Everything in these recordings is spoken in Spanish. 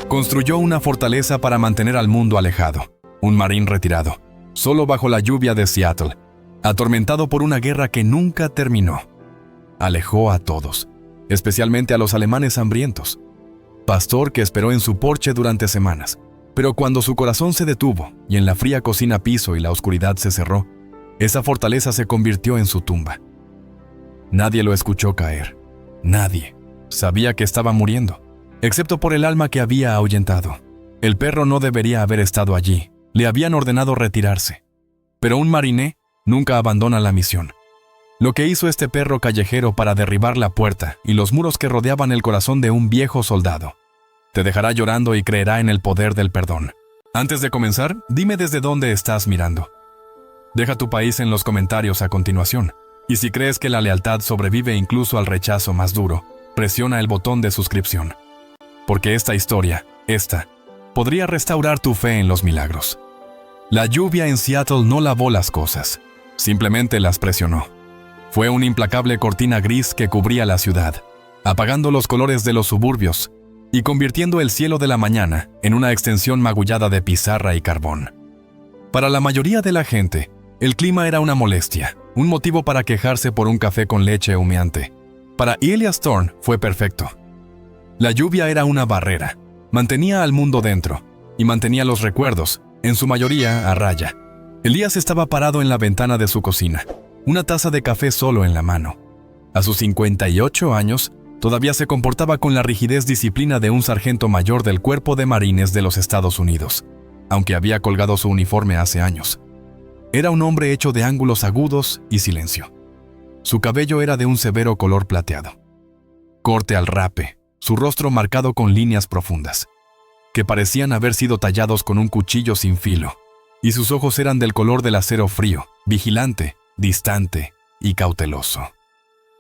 Construyó una fortaleza para mantener al mundo alejado, un marín retirado, solo bajo la lluvia de Seattle, atormentado por una guerra que nunca terminó. Alejó a todos, especialmente a los alemanes hambrientos. Pastor que esperó en su porche durante semanas, pero cuando su corazón se detuvo y en la fría cocina piso y la oscuridad se cerró, esa fortaleza se convirtió en su tumba. Nadie lo escuchó caer. Nadie. Sabía que estaba muriendo, excepto por el alma que había ahuyentado. El perro no debería haber estado allí. Le habían ordenado retirarse. Pero un mariné nunca abandona la misión. Lo que hizo este perro callejero para derribar la puerta y los muros que rodeaban el corazón de un viejo soldado. Te dejará llorando y creerá en el poder del perdón. Antes de comenzar, dime desde dónde estás mirando. Deja tu país en los comentarios a continuación. Y si crees que la lealtad sobrevive incluso al rechazo más duro, presiona el botón de suscripción. Porque esta historia, podría restaurar tu fe en los milagros. La lluvia en Seattle no lavó las cosas, simplemente las presionó. Fue una implacable cortina gris que cubría la ciudad, apagando los colores de los suburbios y convirtiendo el cielo de la mañana en una extensión magullada de pizarra y carbón. Para la mayoría de la gente, el clima era una molestia, un motivo para quejarse por un café con leche humeante. Para Elias Thorne fue perfecto. La lluvia era una barrera, mantenía al mundo dentro y mantenía los recuerdos, en su mayoría a raya. Elías estaba parado en la ventana de su cocina, una taza de café solo en la mano. A sus 58 años, todavía se comportaba con la rigidez disciplina de un sargento mayor del Cuerpo de Marines de los Estados Unidos, aunque había colgado su uniforme hace años. Era un hombre hecho de ángulos agudos y silencio. Su cabello era de un severo color plateado. Corte al rape, su rostro marcado con líneas profundas, que parecían haber sido tallados con un cuchillo sin filo, y sus ojos eran del color del acero frío, vigilante, distante y cauteloso.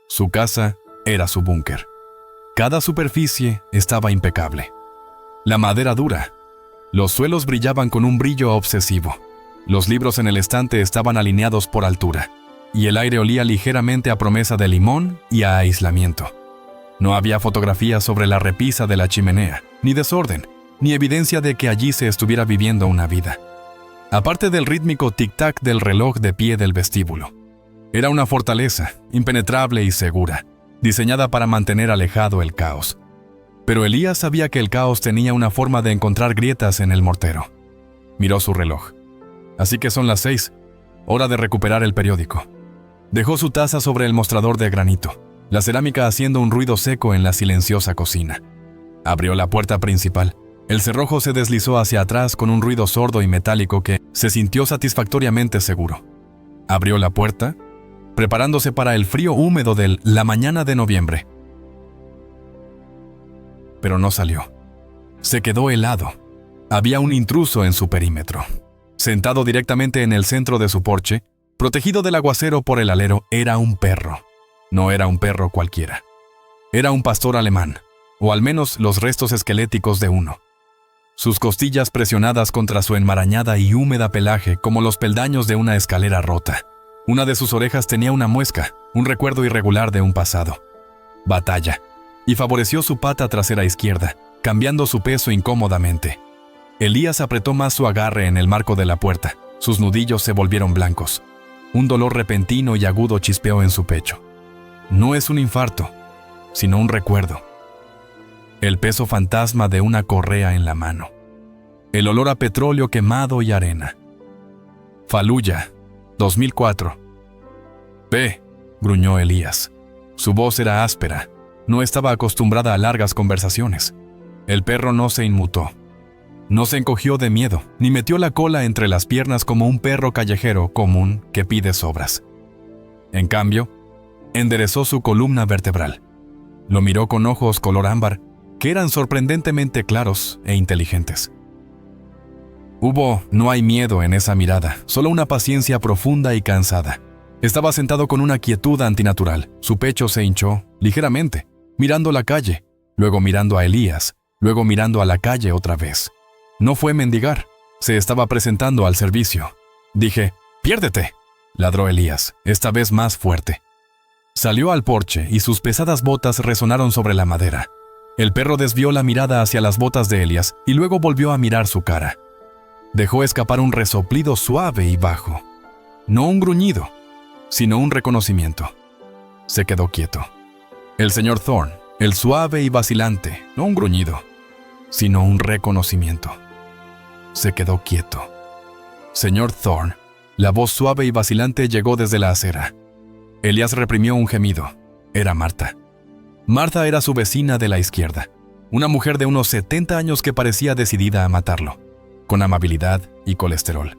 Su casa era su búnker. Cada superficie estaba impecable. La madera dura. Los suelos brillaban con un brillo obsesivo. Los libros en el estante estaban alineados por altura, y el aire olía ligeramente a promesa de limón y a aislamiento. No había fotografías sobre la repisa de la chimenea, ni desorden, ni evidencia de que allí se estuviera viviendo una vida. Aparte del rítmico tic-tac del reloj de pie del vestíbulo. Era una fortaleza, impenetrable y segura, diseñada para mantener alejado el caos. Pero Elías sabía que el caos tenía una forma de encontrar grietas en el mortero. Miró su reloj. Así que son las 6, hora de recuperar el periódico. Dejó su taza sobre el mostrador de granito, la cerámica haciendo un ruido seco en la silenciosa cocina. Abrió la puerta principal. El cerrojo se deslizó hacia atrás con un ruido sordo y metálico que se sintió satisfactoriamente seguro. Abrió la puerta, preparándose para el frío húmedo de la mañana de noviembre. Pero no salió. Se quedó helado. Había un intruso en su perímetro. Sentado directamente en el centro de su porche, protegido del aguacero por el alero, era un perro. No era un perro cualquiera. Era un pastor alemán, o al menos los restos esqueléticos de uno. Sus costillas presionadas contra su enmarañada y húmeda pelaje como los peldaños de una escalera rota. Una de sus orejas tenía una muesca, un recuerdo irregular de un pasado. Batalla. Y favoreció su pata trasera izquierda, cambiando su peso incómodamente. Elías apretó más su agarre en el marco de la puerta. Sus nudillos se volvieron blancos. Un dolor repentino y agudo chispeó en su pecho. No es un infarto, sino un recuerdo. El peso fantasma de una correa en la mano. El olor a petróleo quemado y arena. Fallujah, 2004. «Ve», gruñó Elías. Su voz era áspera. No estaba acostumbrada a largas conversaciones. El perro no se inmutó. No se encogió de miedo, ni metió la cola entre las piernas como un perro callejero común que pide sobras. En cambio, enderezó su columna vertebral. Lo miró con ojos color ámbar, que eran sorprendentemente claros e inteligentes. No hay miedo en esa mirada, solo una paciencia profunda y cansada. Estaba sentado con una quietud antinatural. Su pecho se hinchó, ligeramente, mirando la calle, luego mirando a Elías, luego mirando a la calle otra vez. No fue mendigar, se estaba presentando al servicio. Dije, «¡Piérdete!», ladró Elías, esta vez más fuerte. Salió al porche y sus pesadas botas resonaron sobre la madera. El perro desvió la mirada hacia las botas de Elías y luego volvió a mirar su cara. Dejó escapar un resoplido suave y bajo. No un gruñido, sino un reconocimiento. Se quedó quieto. El señor Thorne, el suave y vacilante, no un gruñido, sino un reconocimiento. Se quedó quieto. Señor Thorne, la voz suave y vacilante llegó desde la acera. Elías reprimió un gemido. Era Marta. Marta era su vecina de la izquierda, una mujer de unos 70 años que parecía decidida a matarlo, con amabilidad y colesterol.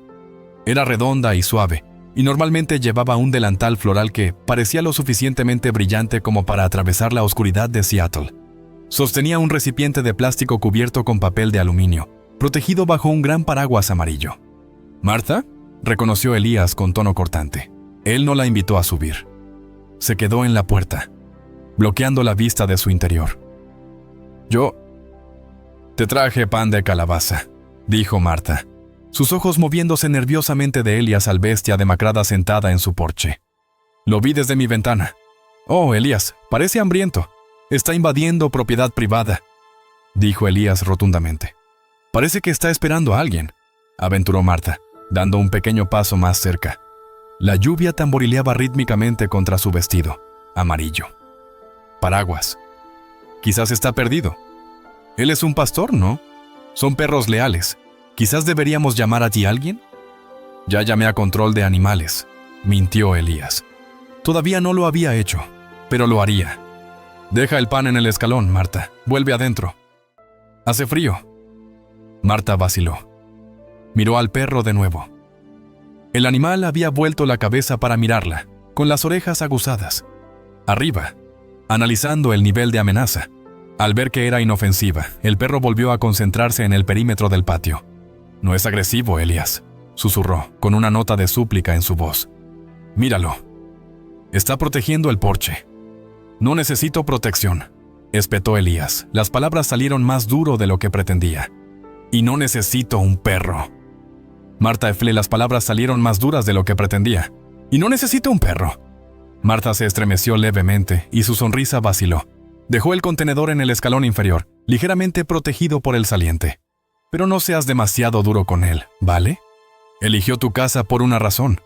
Era redonda y suave, y normalmente llevaba un delantal floral que parecía lo suficientemente brillante como para atravesar la oscuridad de Seattle. Sostenía un recipiente de plástico cubierto con papel de aluminio, protegido bajo un gran paraguas amarillo. «¿Marta?», reconoció Elías con tono cortante. Él no la invitó a subir. Se quedó en la puerta, bloqueando la vista de su interior. «Yo te traje pan de calabaza», dijo Marta, sus ojos moviéndose nerviosamente de Elías al bestia demacrada sentada en su porche. «Lo vi desde mi ventana. Oh, Elías, parece hambriento. Está invadiendo propiedad privada», dijo Elías rotundamente. «Parece que está esperando a alguien», aventuró Marta, dando un pequeño paso más cerca. La lluvia tamborileaba rítmicamente contra su vestido, amarillo. «Paraguas. Quizás está perdido. Él es un pastor, ¿no? Son perros leales. Quizás deberíamos llamar allí a alguien». «Ya llamé a control de animales», mintió Elías. Todavía no lo había hecho, pero lo haría. «Deja el pan en el escalón, Marta. Vuelve adentro. Hace frío». Marta vaciló. Miró al perro de nuevo. El animal había vuelto la cabeza para mirarla, con las orejas aguzadas. Arriba, analizando el nivel de amenaza. Al ver que era inofensiva, el perro volvió a concentrarse en el perímetro del patio. «No es agresivo, Elías», susurró, con una nota de súplica en su voz. «Míralo. Está protegiendo el porche». «No necesito protección», espetó Elías. Las palabras salieron más duro de lo que pretendía. «Y no necesito un perro». Marta Effle, las palabras salieron más duras de lo que pretendía. «Y no necesito un perro». Marta se estremeció levemente y su sonrisa vaciló. Dejó el contenedor en el escalón inferior, ligeramente protegido por el saliente. «Pero no seas demasiado duro con él, ¿vale? Eligió tu casa por una razón».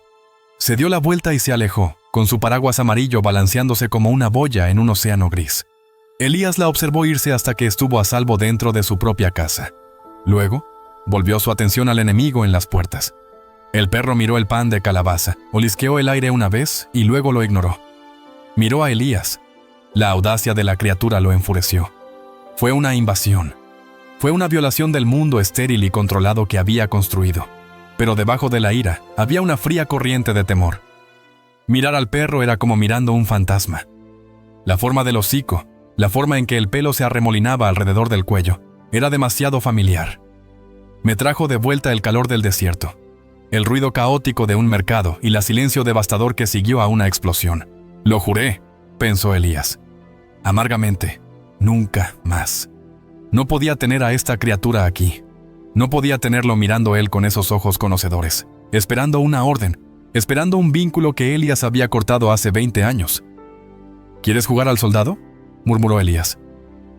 Se dio la vuelta y se alejó, con su paraguas amarillo balanceándose como una boya en un océano gris. Elías la observó irse hasta que estuvo a salvo dentro de su propia casa. Luego, volvió su atención al enemigo en las puertas. El perro miró el pan de calabaza, olisqueó el aire una vez y luego lo ignoró. Miró a Elías. La audacia de la criatura lo enfureció. Fue una invasión. Fue una violación del mundo estéril y controlado que había construido. Pero debajo de la ira había una fría corriente de temor. Mirar al perro era como mirando un fantasma. La forma del hocico, la forma en que el pelo se arremolinaba alrededor del cuello, era demasiado familiar. Me trajo de vuelta el calor del desierto, el ruido caótico de un mercado y el silencio devastador que siguió a una explosión. «Lo juré», pensó Elías. Amargamente, nunca más. No podía tener a esta criatura aquí. No podía tenerlo mirando él con esos ojos conocedores, esperando una orden, esperando un vínculo que Elías había cortado hace 20 años. «¿Quieres jugar al soldado?», murmuró Elías.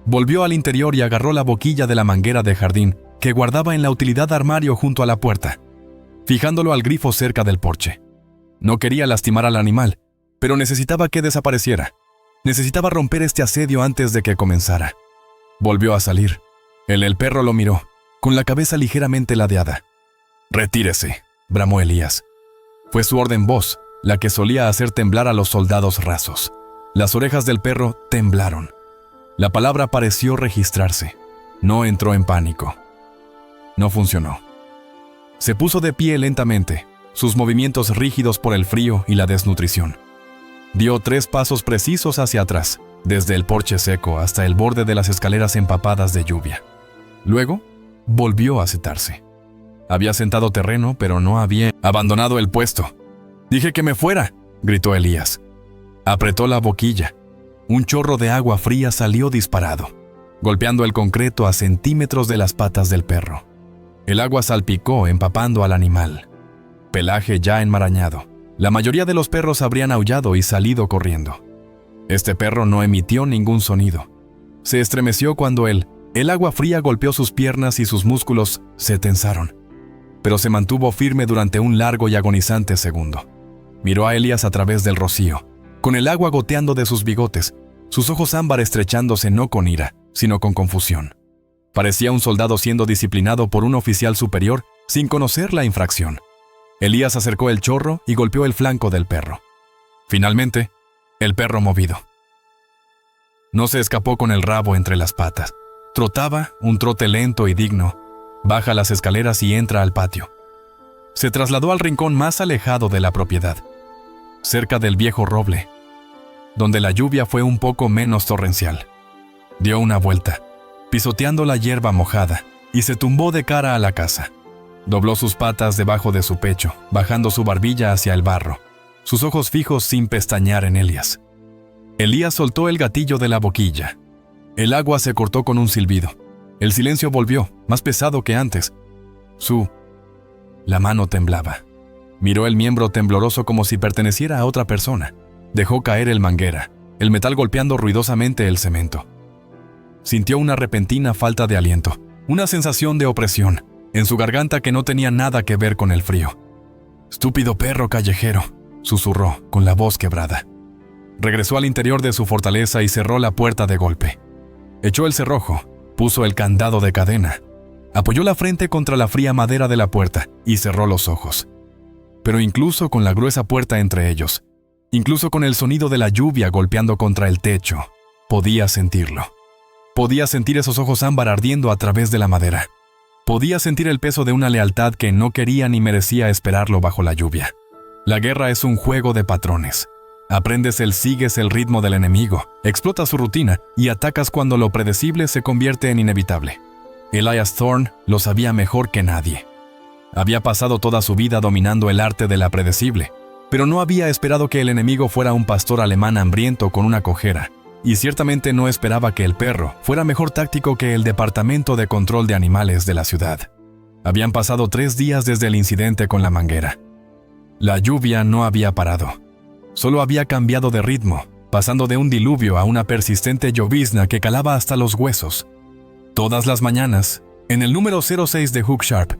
Volvió al interior y agarró la boquilla de la manguera de jardín que guardaba en la utilidad armario junto a la puerta, fijándolo al grifo cerca del porche. No quería lastimar al animal, pero necesitaba que desapareciera. Necesitaba romper este asedio antes de que comenzara. Volvió a salir. El perro lo miró, con la cabeza ligeramente ladeada. «Retírese», bramó Elías. Fue su orden voz, la que solía hacer temblar a los soldados rasos. Las orejas del perro temblaron. La palabra pareció registrarse. No entró en pánico. No funcionó. Se puso de pie lentamente, sus movimientos rígidos por el frío y la desnutrición. Dio 3 pasos precisos hacia atrás, desde el porche seco hasta el borde de las escaleras empapadas de lluvia. Luego, volvió a sentarse. Había sentado terreno, pero no había abandonado el puesto. «Dije que me fuera», gritó Elías. Apretó la boquilla. Un chorro de agua fría salió disparado, golpeando el concreto a centímetros de las patas del perro. El agua salpicó, empapando al animal. Pelaje ya enmarañado. La mayoría de los perros habrían aullado y salido corriendo. Este perro no emitió ningún sonido. Se estremeció cuando el agua fría golpeó sus piernas y sus músculos se tensaron. Pero se mantuvo firme durante un largo y agonizante segundo. Miró a Elías a través del rocío, con el agua goteando de sus bigotes, sus ojos ámbar estrechándose no con ira, sino con confusión. Parecía un soldado siendo disciplinado por un oficial superior sin conocer la infracción. Elías acercó el chorro y golpeó el flanco del perro. Finalmente, el perro movido. No se escapó con el rabo entre las patas. Trotaba, un trote lento y digno. Baja las escaleras y entra al patio. Se trasladó al rincón más alejado de la propiedad, cerca del viejo roble, donde la lluvia fue un poco menos torrencial. Dio una vuelta, pisoteando la hierba mojada, y se tumbó de cara a la casa. Dobló sus patas debajo de su pecho, bajando su barbilla hacia el barro, sus ojos fijos sin pestañear en Elías. Elías soltó el gatillo de la boquilla. El agua se cortó con un silbido. El silencio volvió, más pesado que antes. La mano temblaba. Miró el miembro tembloroso como si perteneciera a otra persona. Dejó caer el manguera, el metal golpeando ruidosamente el cemento. Sintió una repentina falta de aliento, una sensación de opresión en su garganta que no tenía nada que ver con el frío. «Estúpido perro callejero», susurró con la voz quebrada. Regresó al interior de su fortaleza y cerró la puerta de golpe. Echó el cerrojo, puso el candado de cadena, apoyó la frente contra la fría madera de la puerta y cerró los ojos. Pero incluso con la gruesa puerta entre ellos, incluso con el sonido de la lluvia golpeando contra el techo, podía sentirlo. Podía sentir esos ojos ámbar ardiendo a través de la madera. Podía sentir el peso de una lealtad que no quería ni merecía esperarlo bajo la lluvia. La guerra es un juego de patrones. Sigues el ritmo del enemigo, explotas su rutina y atacas cuando lo predecible se convierte en inevitable. Elias Thorne lo sabía mejor que nadie. Había pasado toda su vida dominando el arte de la predecible, pero no había esperado que el enemigo fuera un pastor alemán hambriento con una cojera, y ciertamente no esperaba que el perro fuera mejor táctico que el Departamento de Control de Animales de la ciudad. Habían pasado 3 días desde el incidente con la manguera. La lluvia no había parado. Solo había cambiado de ritmo, pasando de un diluvio a una persistente llovizna que calaba hasta los huesos. Todas las mañanas, en el número 06 de Hook Sharp,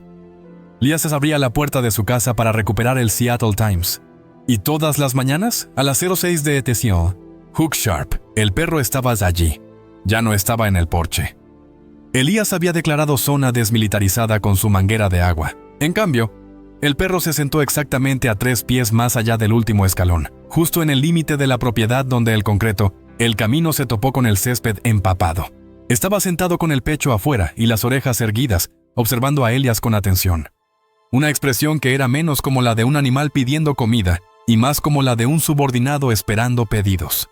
Elias abría la puerta de su casa para recuperar el Seattle Times. Y todas las mañanas, a las 06 de Etesion, Hook Sharp, el perro estaba allí. Ya no estaba en el porche. Elías había declarado zona desmilitarizada con su manguera de agua. En cambio, el perro se sentó exactamente a 3 pies más allá del último escalón, justo en el límite de la propiedad donde el camino se topó con el césped empapado. Estaba sentado con el pecho afuera y las orejas erguidas, observando a Elías con atención. Una expresión que era menos como la de un animal pidiendo comida y más como la de un subordinado esperando pedidos.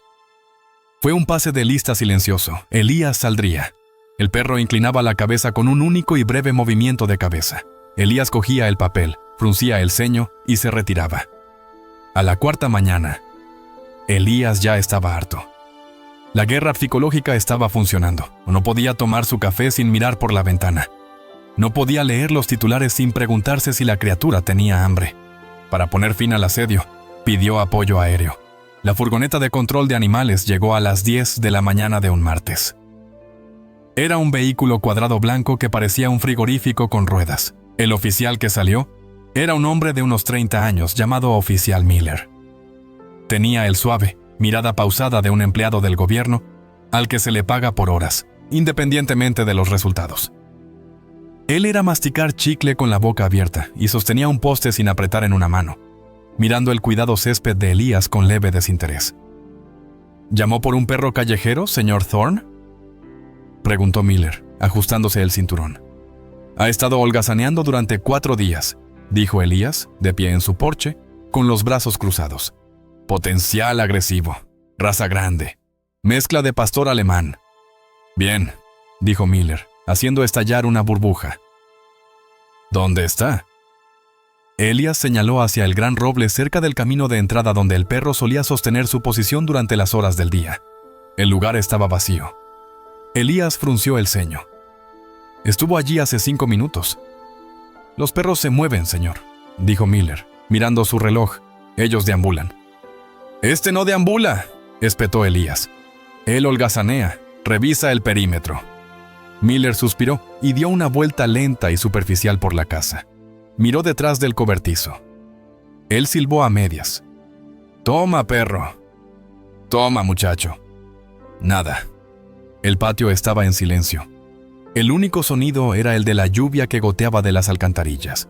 Fue un pase de lista silencioso. Elías saldría. El perro inclinaba la cabeza con un único y breve movimiento de cabeza. Elías cogía el papel, fruncía el ceño y se retiraba. A la 4ª mañana, Elías ya estaba harto. La guerra psicológica estaba funcionando. No podía tomar su café sin mirar por la ventana. No podía leer los titulares sin preguntarse si la criatura tenía hambre. Para poner fin al asedio, pidió apoyo aéreo. La furgoneta de control de animales llegó a las 10 de la mañana de un martes. Era un vehículo cuadrado blanco que parecía un frigorífico con ruedas. El oficial que salió era un hombre de unos 30 años llamado Oficial Miller. Tenía el suave, mirada pausada de un empleado del gobierno al que se le paga por horas, independientemente de los resultados. Él era masticar chicle con la boca abierta y sostenía un poste sin apretar en una mano, mirando el cuidado césped de Elías con leve desinterés. ¿Llamó por un perro callejero, señor Thorne?, preguntó Miller, ajustándose el cinturón. Ha estado holgazaneando durante 4 días, dijo Elías, de pie en su porche, con los brazos cruzados. Potencial agresivo, raza grande, mezcla de pastor alemán. Bien, dijo Miller, haciendo estallar una burbuja. ¿Dónde está? Elías señaló hacia el gran roble cerca del camino de entrada donde el perro solía sostener su posición durante las horas del día. El lugar estaba vacío. Elías frunció el ceño. Estuvo allí hace 5 minutos. Los perros se mueven, señor, dijo Miller, mirando su reloj. Ellos deambulan. Este no deambula, espetó Elías. Él holgazanea. Revisa el perímetro. Miller suspiró y dio una vuelta lenta y superficial por la casa. Miró detrás del cobertizo. Él silbó a medias. «Toma, perro. Toma, muchacho». Nada. El patio estaba en silencio. El único sonido era el de la lluvia que goteaba de las alcantarillas.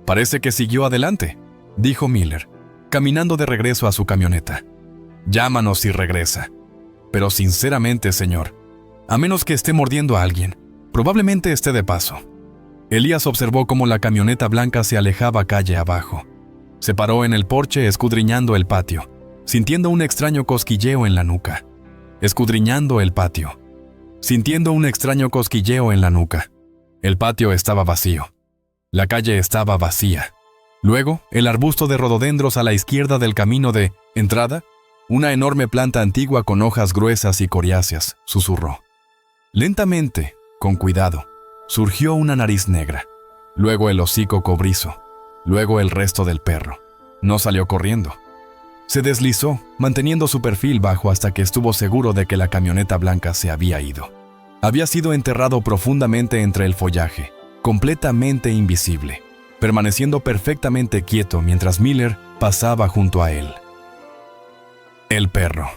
«Parece que siguió adelante», dijo Miller, caminando de regreso a su camioneta. «Llámanos si regresa. Pero sinceramente, señor, a menos que esté mordiendo a alguien, probablemente esté de paso». Elías observó cómo la camioneta blanca se alejaba calle abajo. Se paró en el porche escudriñando el patio, sintiendo un extraño cosquilleo en la nuca. Escudriñando el patio, sintiendo un extraño cosquilleo en la nuca. El patio estaba vacío. La calle estaba vacía. Luego, el arbusto de rododendros a la izquierda del camino de entrada, una enorme planta antigua con hojas gruesas y coriáceas, susurró. Lentamente, con cuidado, surgió una nariz negra, luego el hocico cobrizo, luego el resto del perro. No salió corriendo. Se deslizó, manteniendo su perfil bajo hasta que estuvo seguro de que la camioneta blanca se había ido. Había sido enterrado profundamente entre el follaje, completamente invisible, permaneciendo perfectamente quieto mientras Miller pasaba junto a él. El perro.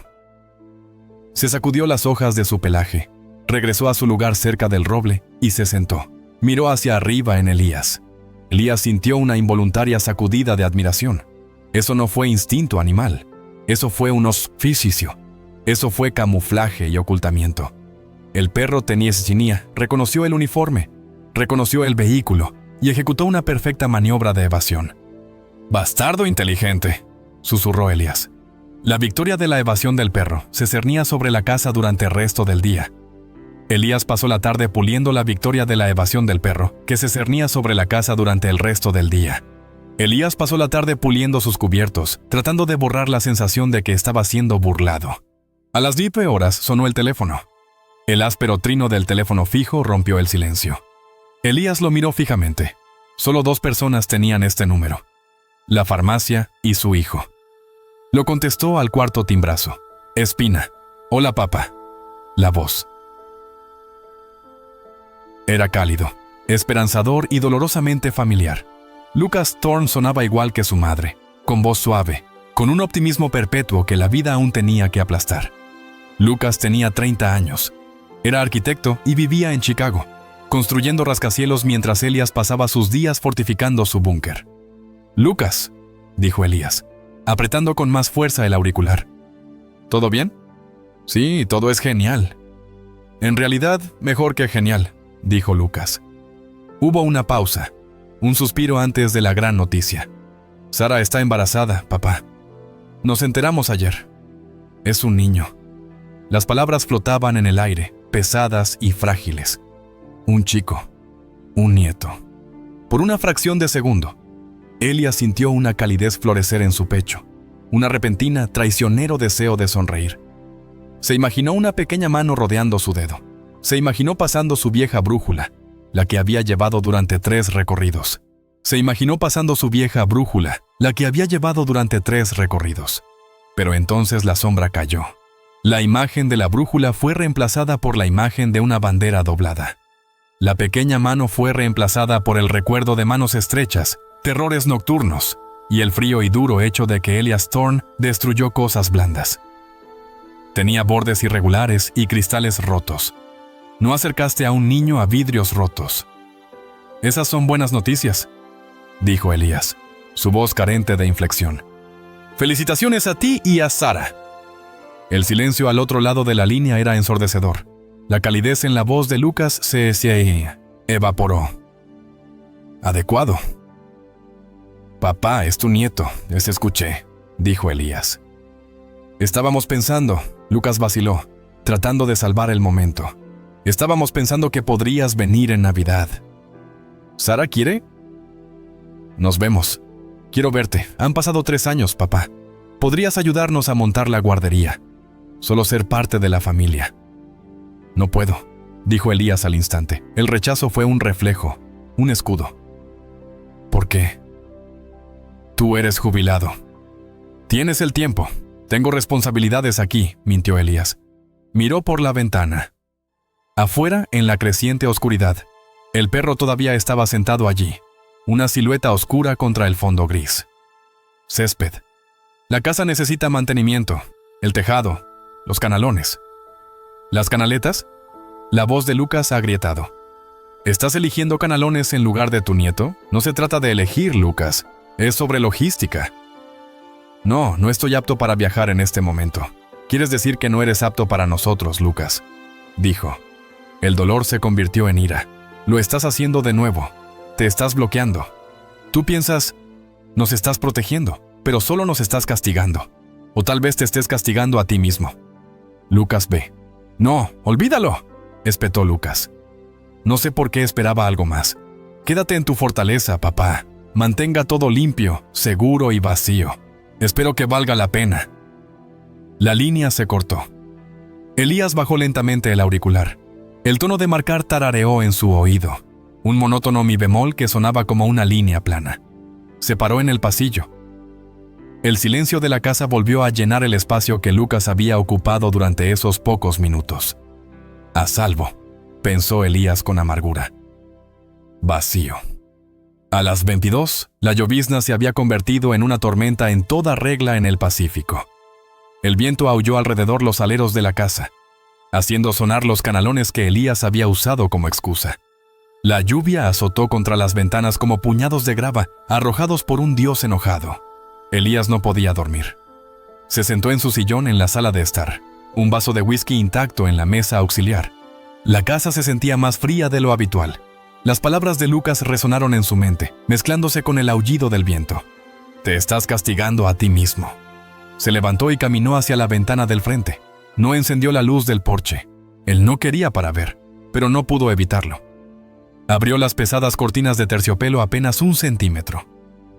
Se sacudió las hojas de su pelaje, regresó a su lugar cerca del roble y se sentó. Miró hacia arriba en Elías. Elías sintió una involuntaria sacudida de admiración. Eso no fue instinto animal. Eso fue un oficio. Eso fue camuflaje y ocultamiento. El perro tenía, reconoció el uniforme, reconoció el vehículo y ejecutó una perfecta maniobra de evasión. «Bastardo inteligente», susurró Elías. La victoria de la evasión del perro se cernía sobre la casa durante el resto del día. Elías pasó la tarde puliendo la victoria de la evasión del perro, que se cernía sobre la casa durante el resto del día. Elías pasó la tarde puliendo sus cubiertos, tratando de borrar la sensación de que estaba siendo burlado. A las 10 horas sonó el teléfono. El áspero trino del teléfono fijo rompió el silencio. Elías lo miró fijamente. Solo 2 personas tenían este número: la farmacia y su hijo. Lo contestó al cuarto timbrazo. «Espina. Hola, papá». La voz. Era cálido, esperanzador y dolorosamente familiar. Lucas Thorne sonaba igual que su madre, con voz suave, con un optimismo perpetuo que la vida aún tenía que aplastar. Lucas tenía 30 años. Era arquitecto y vivía en Chicago, construyendo rascacielos mientras Elías pasaba sus días fortificando su búnker. «Lucas», dijo Elías, apretando con más fuerza el auricular. «¿Todo bien?» «Sí, todo es genial». «En realidad, mejor que genial», dijo Lucas. Hubo una pausa, un suspiro antes de la gran noticia. «Sara está embarazada, papá. Nos enteramos ayer. Es un niño». Las palabras flotaban en el aire, pesadas y frágiles. Un chico, un nieto. Por una fracción de segundo, Elías sintió una calidez florecer en su pecho, una repentina, traicionero deseo de sonreír. Se imaginó una pequeña mano rodeando su dedo. Se imaginó pasando su vieja brújula, la que había llevado durante 3 recorridos. Se imaginó pasando su vieja brújula, la que había llevado durante 3 recorridos. Pero entonces la sombra cayó. La imagen de la brújula fue reemplazada por la imagen de una bandera doblada. La pequeña mano fue reemplazada por el recuerdo de manos estrechas, terrores nocturnos, y el frío y duro hecho de que Elías Thorne destruyó cosas blandas. Tenía bordes irregulares y cristales rotos. No acercaste a un niño a vidrios rotos. «Esas son buenas noticias», dijo Elías, su voz carente de inflexión. «Felicitaciones a ti y a Sara». El silencio al otro lado de la línea era ensordecedor. La calidez en la voz de Lucas se evaporó. «Adecuado». «Papá, es tu nieto, les escuché», dijo Elías. «Estábamos pensando», Lucas vaciló, tratando de salvar el momento. «Estábamos pensando que podrías venir en Navidad». «¿Sara quiere?» «Nos vemos. Quiero verte. Han pasado 3 años, papá. Podrías ayudarnos a montar la guardería. Solo ser parte de la familia». «No puedo», dijo Elías al instante. El rechazo fue un reflejo, un escudo. «¿Por qué?» «Tú eres jubilado. Tienes el tiempo. Tengo responsabilidades aquí», mintió Elías. Miró por la ventana. Afuera, en la creciente oscuridad, el perro todavía estaba sentado allí, una silueta oscura contra el fondo gris. Césped. La casa necesita mantenimiento, el tejado, los canalones. ¿Las canaletas? La voz de Lucas ha agrietado. ¿Estás eligiendo canalones en lugar de tu nieto? No se trata de elegir, Lucas. Es sobre logística. No, no estoy apto para viajar en este momento. Quieres decir que no eres apto para nosotros, Lucas, dijo. El dolor se convirtió en ira. Lo estás haciendo de nuevo. Te estás bloqueando. Tú piensas, nos estás protegiendo, pero solo nos estás castigando. O tal vez te estés castigando a ti mismo. Lucas ve. No, olvídalo, espetó Lucas. No sé por qué esperaba algo más. Quédate en tu fortaleza, papá. Mantenga todo limpio, seguro y vacío. Espero que valga la pena. La línea se cortó. Elías bajó lentamente el auricular. El tono de marcar tarareó en su oído. Un monótono mi bemol que sonaba como una línea plana. Se paró en el pasillo. El silencio de la casa volvió a llenar el espacio que Lucas había ocupado durante esos pocos minutos. A salvo, pensó Elías con amargura. Vacío. A las 22, la llovizna se había convertido en una tormenta en toda regla en el Pacífico. El viento aulló alrededor los aleros de la casa, haciendo sonar los canalones que Elías había usado como excusa. La lluvia azotó contra las ventanas como puñados de grava arrojados por un dios enojado. Elías no podía dormir. Se sentó en su sillón en la sala de estar, un vaso de whisky intacto en la mesa auxiliar. La casa se sentía más fría de lo habitual. Las palabras de Lucas resonaron en su mente, mezclándose con el aullido del viento. Te estás castigando a ti mismo. Se levantó y caminó hacia la ventana del frente. No encendió la luz del porche. Él no quería para ver, pero no pudo evitarlo. Abrió las pesadas cortinas de terciopelo apenas 1 centímetro.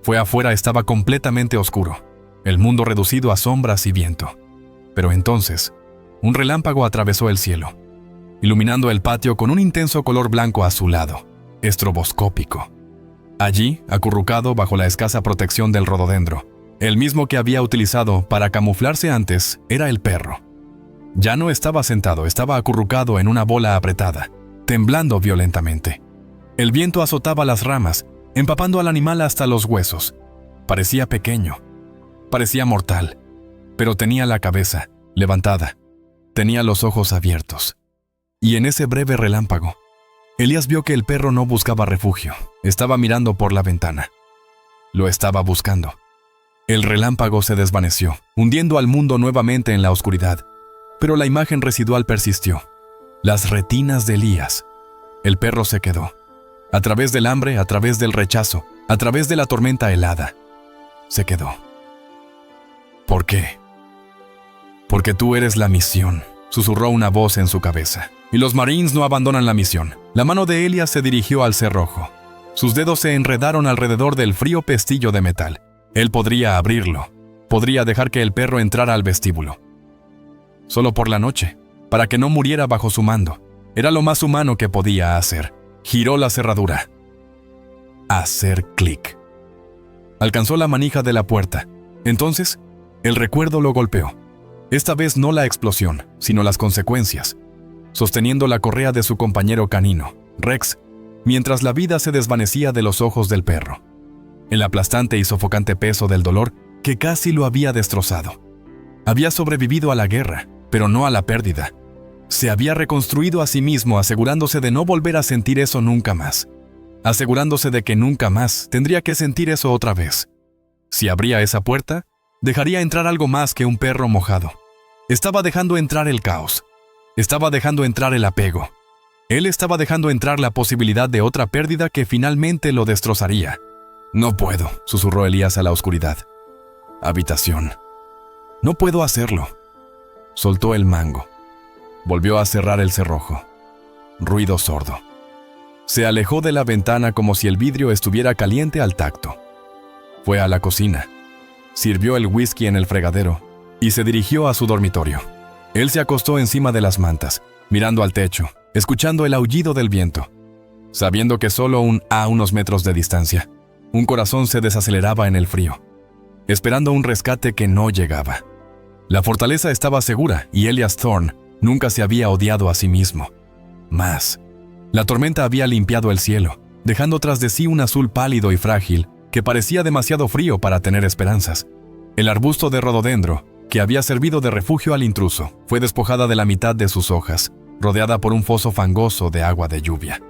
Fue afuera, estaba completamente oscuro, el mundo reducido a sombras y viento. Pero entonces, un relámpago atravesó el cielo, iluminando el patio con un intenso color blanco azulado, estroboscópico. Allí, acurrucado bajo la escasa protección del rododendro, el mismo que había utilizado para camuflarse antes, era el perro. Ya no estaba sentado, estaba acurrucado en una bola apretada, temblando violentamente. El viento azotaba las ramas, empapando al animal hasta los huesos. Parecía pequeño, parecía mortal, pero tenía la cabeza levantada, tenía los ojos abiertos. Y en ese breve relámpago, Elías vio que el perro no buscaba refugio, estaba mirando por la ventana. Lo estaba buscando. El relámpago se desvaneció, hundiendo al mundo nuevamente en la oscuridad, pero la imagen residual persistió. Las retinas de Elías. El perro se quedó. A través del hambre, a través del rechazo, a través de la tormenta helada. Se quedó. ¿Por qué? Porque tú eres la misión, susurró una voz en su cabeza. Y los Marines no abandonan la misión. La mano de Elías se dirigió al cerrojo. Sus dedos se enredaron alrededor del frío pestillo de metal. Él podría abrirlo. Podría dejar que el perro entrara al vestíbulo. Solo por la noche, para que no muriera bajo su mando. Era lo más humano que podía hacer. Giró la cerradura. Hacer clic. Alcanzó la manija de la puerta. Entonces, el recuerdo lo golpeó. Esta vez no la explosión, sino las consecuencias. Sosteniendo la correa de su compañero canino, Rex, mientras la vida se desvanecía de los ojos del perro. El aplastante y sofocante peso del dolor que casi lo había destrozado. Había sobrevivido a la guerra, pero no a la pérdida. Se había reconstruido a sí mismo, asegurándose de no volver a sentir eso nunca más. Asegurándose de que nunca más tendría que sentir eso otra vez. Si abría esa puerta, dejaría entrar algo más que un perro mojado. Estaba dejando entrar el caos. Estaba dejando entrar el apego. Él estaba dejando entrar la posibilidad de otra pérdida que finalmente lo destrozaría. No puedo, susurró Elías a la oscuridad. Habitación. No puedo hacerlo. Soltó el mango. Volvió a cerrar el cerrojo. Ruido sordo. Se alejó de la ventana como si el vidrio estuviera caliente al tacto. Fue a la cocina. Sirvió el whisky en el fregadero y se dirigió a su dormitorio. Él se acostó encima de las mantas, mirando al techo, escuchando el aullido del viento. Sabiendo que solo a unos metros de distancia, un corazón se desaceleraba en el frío, esperando un rescate que no llegaba. La fortaleza estaba segura y Elías Thorne nunca se había odiado a sí mismo. más. La tormenta había limpiado el cielo, dejando tras de sí un azul pálido y frágil que parecía demasiado frío para tener esperanzas. El arbusto de rododendro, que había servido de refugio al intruso, fue despojada de la mitad de sus hojas, rodeada por un foso fangoso de agua de lluvia.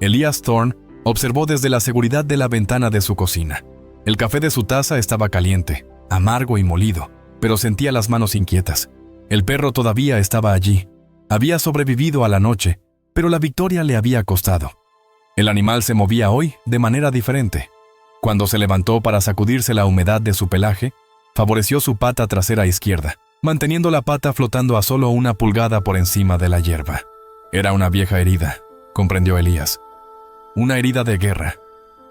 Elias Thorne observó desde la seguridad de la ventana de su cocina. El café de su taza estaba caliente, amargo y molido, pero sentía las manos inquietas. El perro todavía estaba allí. Había sobrevivido a la noche, pero la victoria le había costado. El animal se movía hoy de manera diferente. Cuando se levantó para sacudirse la humedad de su pelaje, favoreció su pata trasera izquierda, manteniendo la pata flotando a solo 1 pulgada por encima de la hierba. Era una vieja herida, comprendió Elías. Una herida de guerra.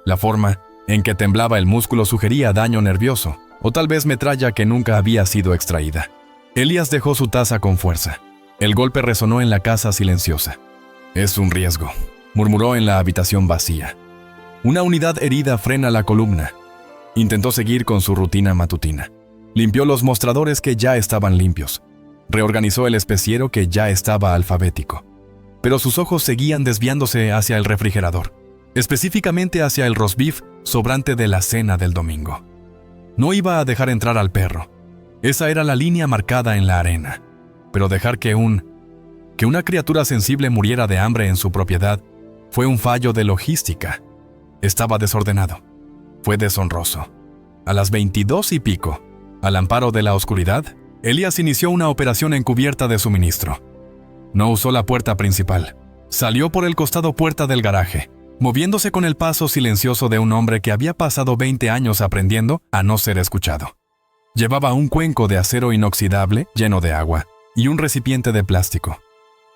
La forma en que temblaba el músculo sugería daño nervioso, o tal vez metralla que nunca había sido extraída. Elías dejó su taza con fuerza. El golpe resonó en la casa silenciosa. «Es un riesgo», murmuró en la habitación vacía. Una unidad herida frena la columna. Intentó seguir con su rutina matutina. Limpió los mostradores que ya estaban limpios. Reorganizó el especiero que ya estaba alfabético. Pero sus ojos seguían desviándose hacia el refrigerador, específicamente hacia el roast beef sobrante de la cena del domingo. No iba a dejar entrar al perro. Esa era la línea marcada en la arena. Pero dejar que una criatura sensible muriera de hambre en su propiedad fue un fallo de logística. Estaba desordenado. Fue deshonroso. A las 22 y pico, al amparo de la oscuridad, Elías inició una operación encubierta de suministro. No usó la puerta principal. Salió por el costado puerta del garaje, moviéndose con el paso silencioso de un hombre que había pasado 20 años aprendiendo a no ser escuchado. Llevaba un cuenco de acero inoxidable lleno de agua y un recipiente de plástico.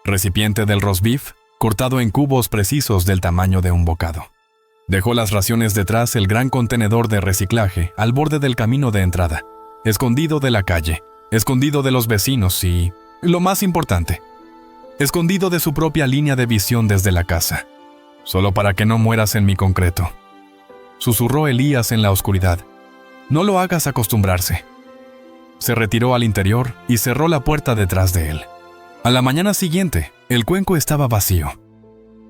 Recipiente del roast beef, cortado en cubos precisos del tamaño de un bocado. Dejó las raciones detrás el gran contenedor de reciclaje al borde del camino de entrada, escondido de la calle, escondido de los vecinos y, lo más importante, escondido de su propia línea de visión desde la casa. «Solo para que no mueras en mi concreto», susurró Elías en la oscuridad. «No lo hagas acostumbrarse». Se retiró al interior y cerró la puerta detrás de él. A la mañana siguiente, el cuenco estaba vacío.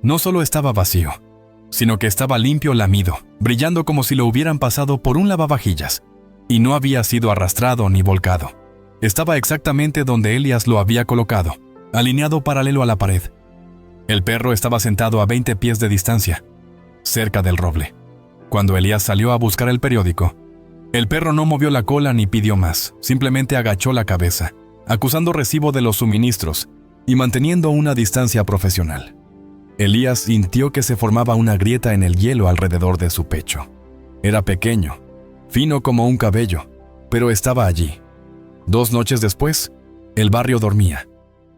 No solo estaba vacío, sino que estaba limpio lamido, brillando como si lo hubieran pasado por un lavavajillas, y no había sido arrastrado ni volcado. Estaba exactamente donde Elías lo había colocado, alineado paralelo a la pared. El perro estaba sentado a 20 pies de distancia, cerca del roble. Cuando Elías salió a buscar el periódico, el perro no movió la cola ni pidió más, simplemente agachó la cabeza, acusando recibo de los suministros y manteniendo una distancia profesional. Elías sintió que se formaba una grieta en el hielo alrededor de su pecho. Era pequeño, fino como un cabello, pero estaba allí. 2 noches después, el barrio dormía,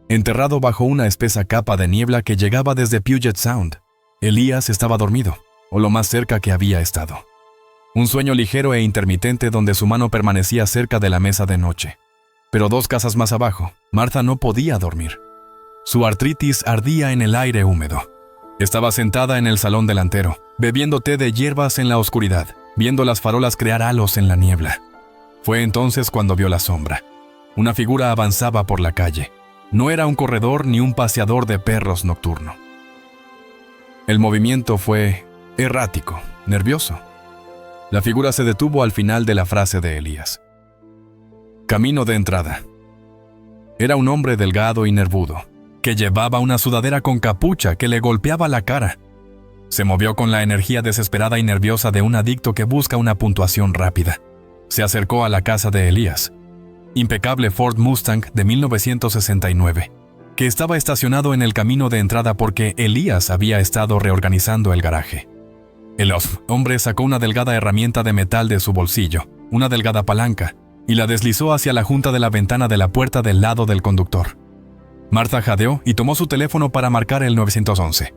enterrado bajo una espesa capa de niebla que llegaba desde Puget Sound. Elías estaba dormido, o lo más cerca que había estado. Un sueño ligero e intermitente donde su mano permanecía cerca de la mesa de noche. Pero 2 casas más abajo, Martha no podía dormir. Su artritis ardía en el aire húmedo. Estaba sentada en el salón delantero, bebiendo té de hierbas en la oscuridad, viendo las farolas crear halos en la niebla. Fue entonces cuando vio la sombra. Una figura avanzaba por la calle. No era un corredor ni un paseador de perros nocturno. El movimiento fue errático, nervioso. La figura se detuvo al final de la frase de Elías. Camino de entrada. Era un hombre delgado y nervudo, que llevaba una sudadera con capucha que le golpeaba la cara. Se movió con la energía desesperada y nerviosa de un adicto que busca una puntuación rápida. Se acercó a la casa de Elías. Impecable Ford Mustang de 1969, que estaba estacionado en el camino de entrada porque Elías había estado reorganizando el garaje. El hombre sacó una delgada herramienta de metal de su bolsillo, una delgada palanca, y la deslizó hacia la junta de la ventana de la puerta del lado del conductor. Martha jadeó y tomó su teléfono para marcar el 911.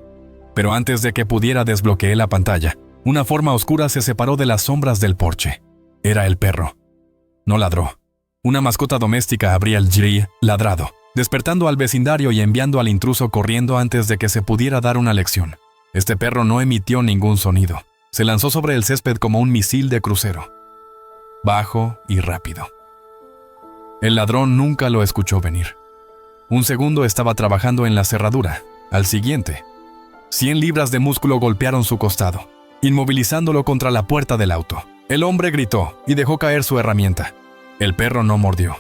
Pero antes de que pudiera desbloquear la pantalla, una forma oscura se separó de las sombras del porche. Era el perro. No ladró. Una mascota doméstica habría ladrado, despertando al vecindario y enviando al intruso corriendo antes de que se pudiera dar una lección. Este perro no emitió ningún sonido. Se lanzó sobre el césped como un misil de crucero. Bajo y rápido. El ladrón nunca lo escuchó venir. Un segundo estaba trabajando en la cerradura, Al siguiente, 100 libras de músculo golpearon su costado, inmovilizándolo contra la puerta del auto. El hombre gritó y dejó caer su herramienta. El perro no mordió.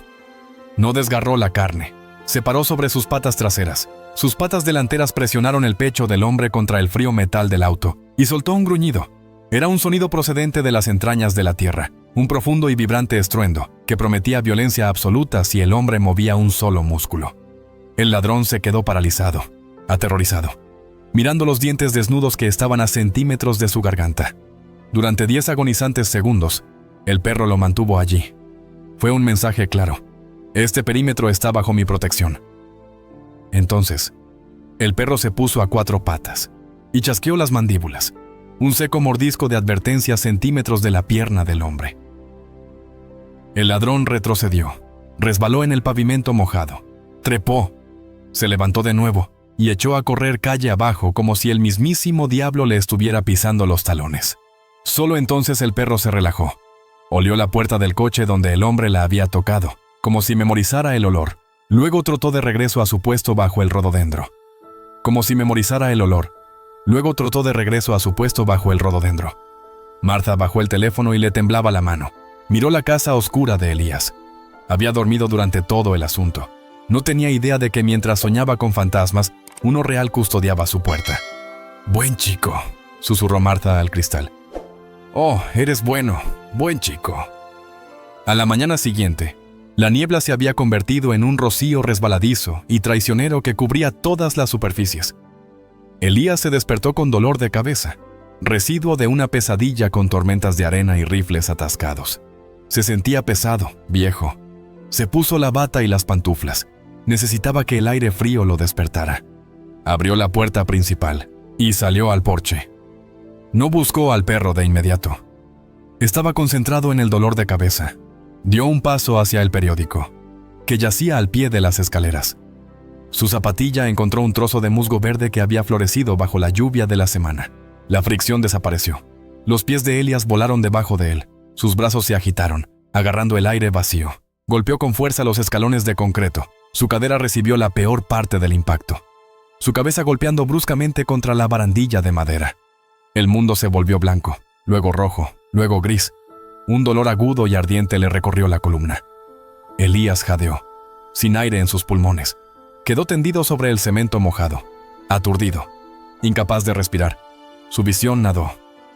No desgarró la carne. Se paró sobre sus patas traseras. Sus patas delanteras presionaron el pecho del hombre contra el frío metal del auto y soltó un gruñido. Era un sonido procedente de las entrañas de la tierra, un profundo y vibrante estruendo que prometía violencia absoluta si el hombre movía un solo músculo. El ladrón se quedó paralizado, aterrorizado, mirando los dientes desnudos que estaban a centímetros de su garganta. Durante 10 agonizantes segundos, el perro lo mantuvo allí. Fue un mensaje claro. Este perímetro está bajo mi protección. Entonces, el perro se puso a 4 patas y chasqueó las mandíbulas. Un seco mordisco de advertencia a centímetros de la pierna del hombre. El ladrón retrocedió, resbaló en el pavimento mojado, trepó, se levantó de nuevo y echó a correr calle abajo como si el mismísimo diablo le estuviera pisando los talones. Solo entonces el perro se relajó. Olió la puerta del coche donde el hombre la había tocado, como si memorizara el olor. Luego trotó de regreso a su puesto bajo el rododendro. Como si memorizara el olor. Luego trotó de regreso a su puesto bajo el rododendro. Martha bajó el teléfono y le temblaba la mano. Miró la casa oscura de Elías. Había dormido durante todo el asunto. No tenía idea de que mientras soñaba con fantasmas, uno real custodiaba su puerta. «Buen chico», susurró Martha al cristal. «Oh, eres bueno, buen chico». A la mañana siguiente, la niebla se había convertido en un rocío resbaladizo y traicionero que cubría todas las superficies. Elías se despertó con dolor de cabeza, residuo de una pesadilla con tormentas de arena y rifles atascados. Se sentía pesado, viejo. Se puso la bata y las pantuflas. Necesitaba que el aire frío lo despertara. Abrió la puerta principal y salió al porche. No buscó al perro de inmediato. Estaba concentrado en el dolor de cabeza. Dio un paso hacia el periódico, que yacía al pie de las escaleras. Su zapatilla encontró un trozo de musgo verde que había florecido bajo la lluvia de la semana. La fricción desapareció. Los pies de Elías volaron debajo de él. Sus brazos se agitaron, agarrando el aire vacío. Golpeó con fuerza los escalones de concreto. Su cadera recibió la peor parte del impacto. Su cabeza golpeando bruscamente contra la barandilla de madera. El mundo se volvió blanco, luego rojo, luego gris. Un dolor agudo y ardiente le recorrió la columna. Elías jadeó, sin aire en sus pulmones. Quedó tendido sobre el cemento mojado, aturdido, incapaz de respirar. Su visión nadó,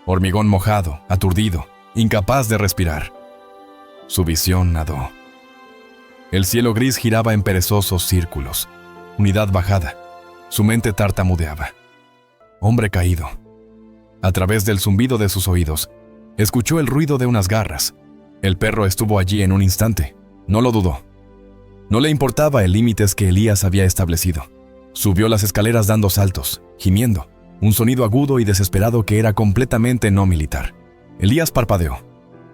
hormigón mojado, aturdido, incapaz de respirar. Su visión nadó. El cielo gris giraba en perezosos círculos, unidad bajada. Su mente tartamudeaba. Hombre caído. A través del zumbido de sus oídos, escuchó el ruido de unas garras. El perro estuvo allí en un instante. No lo dudó. No le importaba el límites que Elías había establecido. Subió las escaleras dando saltos, gimiendo, un sonido agudo y desesperado que era completamente no militar. Elías parpadeó,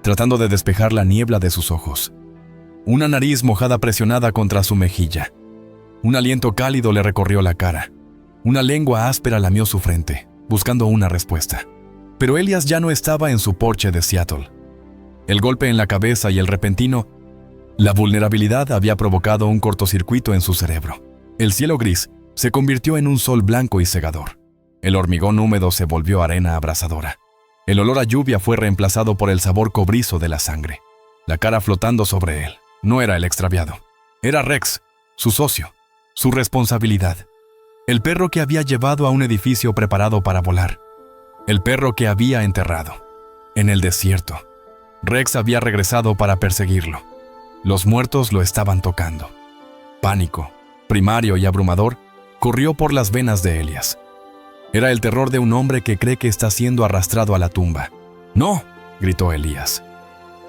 tratando de despejar la niebla de sus ojos. Una nariz mojada presionada contra su mejilla. Un aliento cálido le recorrió la cara. Una lengua áspera lamió su frente, buscando una respuesta. Pero Elías ya no estaba en su porche de Seattle. El golpe en la cabeza y el repentino, la vulnerabilidad había provocado un cortocircuito en su cerebro. El cielo gris se convirtió en un sol blanco y cegador. El hormigón húmedo se volvió arena abrasadora. El olor a lluvia fue reemplazado por el sabor cobrizo de la sangre. La cara flotando sobre él. No era el extraviado. Era Rex, su socio, su responsabilidad. El perro que había llevado a un edificio preparado para volar. El perro que había enterrado. En el desierto. Rex había regresado para perseguirlo. Los muertos lo estaban tocando. Pánico, primario y abrumador, corrió por las venas de Elías. Era el terror de un hombre que cree que está siendo arrastrado a la tumba. ¡No!, gritó Elías.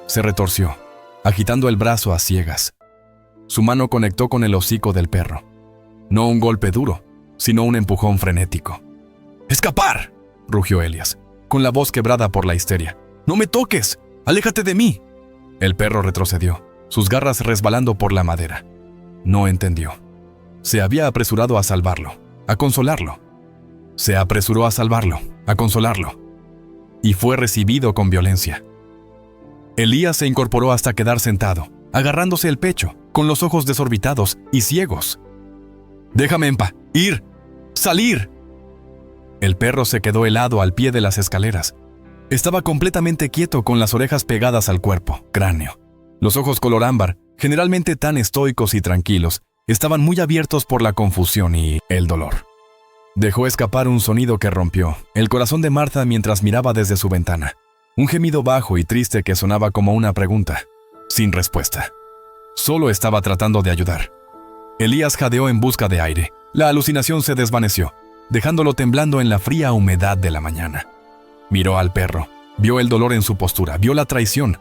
Se retorció, agitando el brazo a ciegas. Su mano conectó con el hocico del perro. No un golpe duro, sino un empujón frenético. ¡Escapar!, rugió Elías, con la voz quebrada por la histeria. ¡No me toques! ¡Aléjate de mí! El perro retrocedió, sus garras resbalando por la madera. No entendió. Se había apresurado a salvarlo, a consolarlo. Se apresuró a salvarlo, a consolarlo. Y fue recibido con violencia. Elías se incorporó hasta quedar sentado, agarrándose el pecho, con los ojos desorbitados y ciegos. «Déjame ir», ¡Salir! El perro se quedó helado al pie de las escaleras. Estaba completamente quieto con las orejas pegadas al cuerpo, cráneo. Los ojos color ámbar, generalmente tan estoicos y tranquilos, estaban muy abiertos por la confusión y el dolor. Dejó escapar un sonido que rompió el corazón de Martha mientras miraba desde su ventana. Un gemido bajo y triste que sonaba como una pregunta, sin respuesta. Solo estaba tratando de ayudar. Elías jadeó en busca de aire. La alucinación se desvaneció, dejándolo temblando en la fría humedad de la mañana. Miró al perro, vio el dolor en su postura, vio la traición,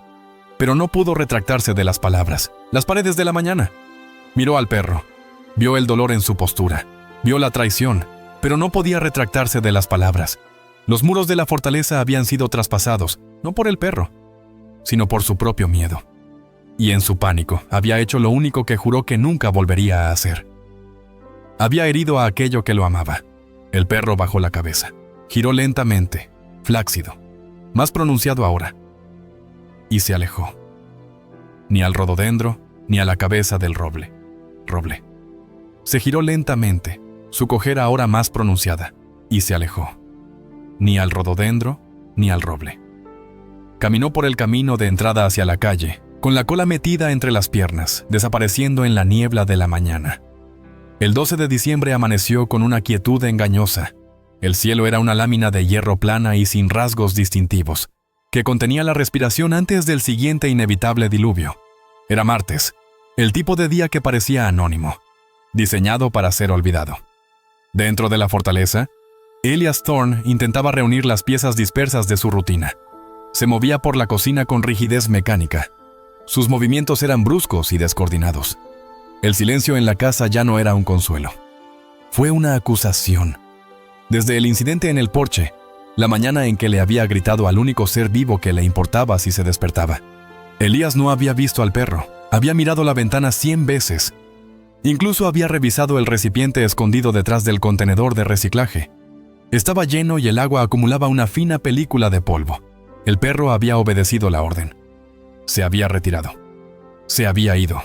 pero no pudo retractarse de las palabras, las paredes de la mañana. Miró al perro, vio el dolor en su postura, vio la traición, pero no podía retractarse de las palabras. Los muros de la fortaleza habían sido traspasados, no por el perro, sino por su propio miedo. Y en su pánico, había hecho lo único que juró que nunca volvería a hacer. Había herido a aquello que lo amaba. El perro bajó la cabeza, giró lentamente, flácido, más pronunciado ahora, y se alejó. Ni al rododendro, ni a la cabeza del roble. Se giró lentamente, su cojera ahora más pronunciada, y se alejó. Ni al rododendro, ni al roble. Caminó por el camino de entrada hacia la calle, con la cola metida entre las piernas, desapareciendo en la niebla de la mañana. El 12 de diciembre amaneció con una quietud engañosa. El cielo era una lámina de hierro plana y sin rasgos distintivos, que contenía la respiración antes del siguiente inevitable diluvio. Era martes, el tipo de día que parecía anónimo, diseñado para ser olvidado. Dentro de la fortaleza, Elias Thorne intentaba reunir las piezas dispersas de su rutina. Se movía por la cocina con rigidez mecánica. Sus movimientos eran bruscos y descoordinados. El silencio en la casa ya no era un consuelo. Fue una acusación. Desde el incidente en el porche, la mañana en que le había gritado al único ser vivo que le importaba si se despertaba. Elías no había visto al perro. Había mirado la ventana 100 veces. Incluso había revisado el recipiente escondido detrás del contenedor de reciclaje. Estaba lleno y el agua acumulaba una fina película de polvo. El perro había obedecido la orden. Se había retirado. Se había ido.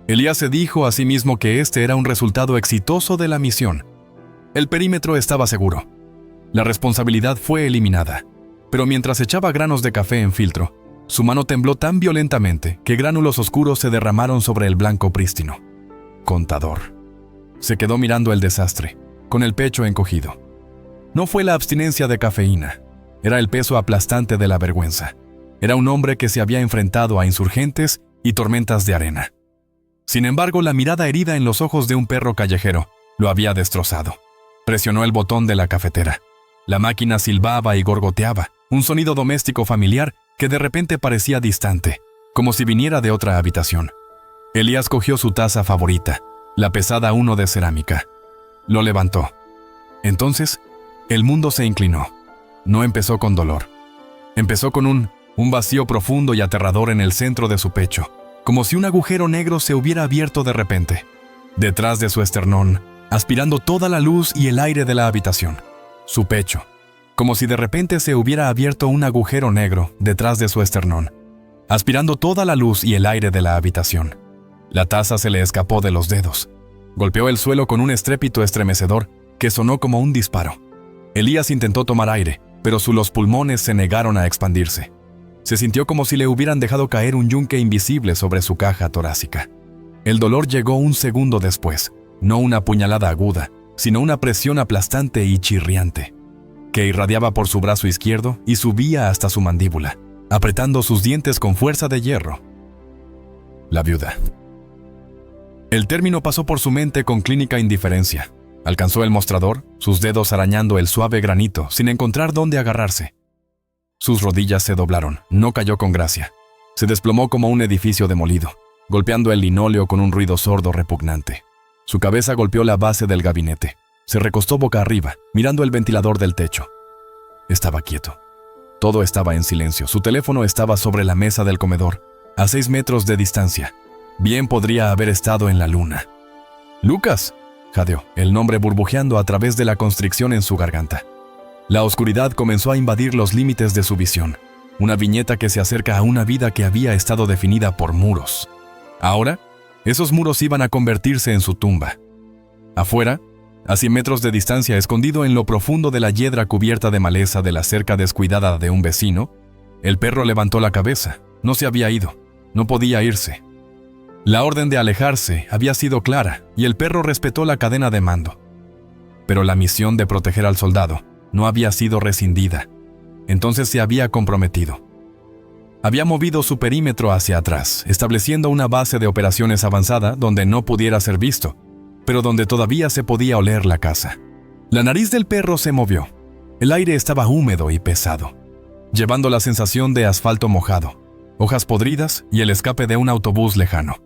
Elías se dijo a sí mismo que este era un resultado exitoso de la misión. El perímetro estaba seguro. La responsabilidad fue eliminada. Pero mientras echaba granos de café en filtro, su mano tembló tan violentamente que gránulos oscuros se derramaron sobre el blanco prístino. Contador. Se quedó mirando el desastre, con el pecho encogido. No fue la abstinencia de cafeína, era el peso aplastante de la vergüenza. Era un hombre que se había enfrentado a insurgentes y tormentas de arena. Sin embargo, la mirada herida en los ojos de un perro callejero lo había destrozado. Presionó el botón de la cafetera. La máquina silbaba y gorgoteaba, un sonido doméstico familiar que de repente parecía distante, como si viniera de otra habitación. Elías cogió su taza favorita, la pesada 1 de cerámica. Lo levantó. Entonces, el mundo se inclinó. No empezó con dolor. Empezó con un vacío profundo y aterrador en el centro de su pecho, como si un agujero negro se hubiera abierto de repente, detrás de su esternón, aspirando toda la luz y el aire de la habitación. Su pecho, como si de repente se hubiera abierto un agujero negro detrás de su esternón, aspirando toda la luz y el aire de la habitación. La taza se le escapó de los dedos. Golpeó el suelo con un estrépito estremecedor que sonó como un disparo. Elías intentó tomar aire, pero los pulmones se negaron a expandirse. Se sintió como si le hubieran dejado caer un yunque invisible sobre su caja torácica. El dolor llegó un segundo después, no una puñalada aguda, sino una presión aplastante y chirriante, que irradiaba por su brazo izquierdo y subía hasta su mandíbula, apretando sus dientes con fuerza de hierro. La viuda. El término pasó por su mente con clínica indiferencia. Alcanzó el mostrador, sus dedos arañando el suave granito, sin encontrar dónde agarrarse. Sus rodillas se doblaron, no cayó con gracia. Se desplomó como un edificio demolido, golpeando el linóleo con un ruido sordo repugnante. Su cabeza golpeó la base del gabinete. Se recostó boca arriba, mirando el ventilador del techo. Estaba quieto. Todo estaba en silencio. Su teléfono estaba sobre la mesa del comedor, a 6 metros de distancia. Bien podría haber estado en la luna. «Lucas», jadeó, el nombre burbujeando a través de la constricción en su garganta. La oscuridad comenzó a invadir los límites de su visión. Una viñeta que se acerca a una vida que había estado definida por muros. Ahora, esos muros iban a convertirse en su tumba. Afuera, A 100 metros de distancia, escondido en lo profundo de la hiedra cubierta de maleza de la cerca descuidada de un vecino, el perro levantó la cabeza. No se había ido. No podía irse. La orden de alejarse había sido clara y el perro respetó la cadena de mando. Pero la misión de proteger al soldado no había sido rescindida. Entonces se había comprometido. Había movido su perímetro hacia atrás, estableciendo una base de operaciones avanzada donde no pudiera ser visto, pero donde todavía se podía oler la caza. La nariz del perro se movió. El aire estaba húmedo y pesado, llevando la sensación de asfalto mojado, hojas podridas y el escape de un autobús lejano.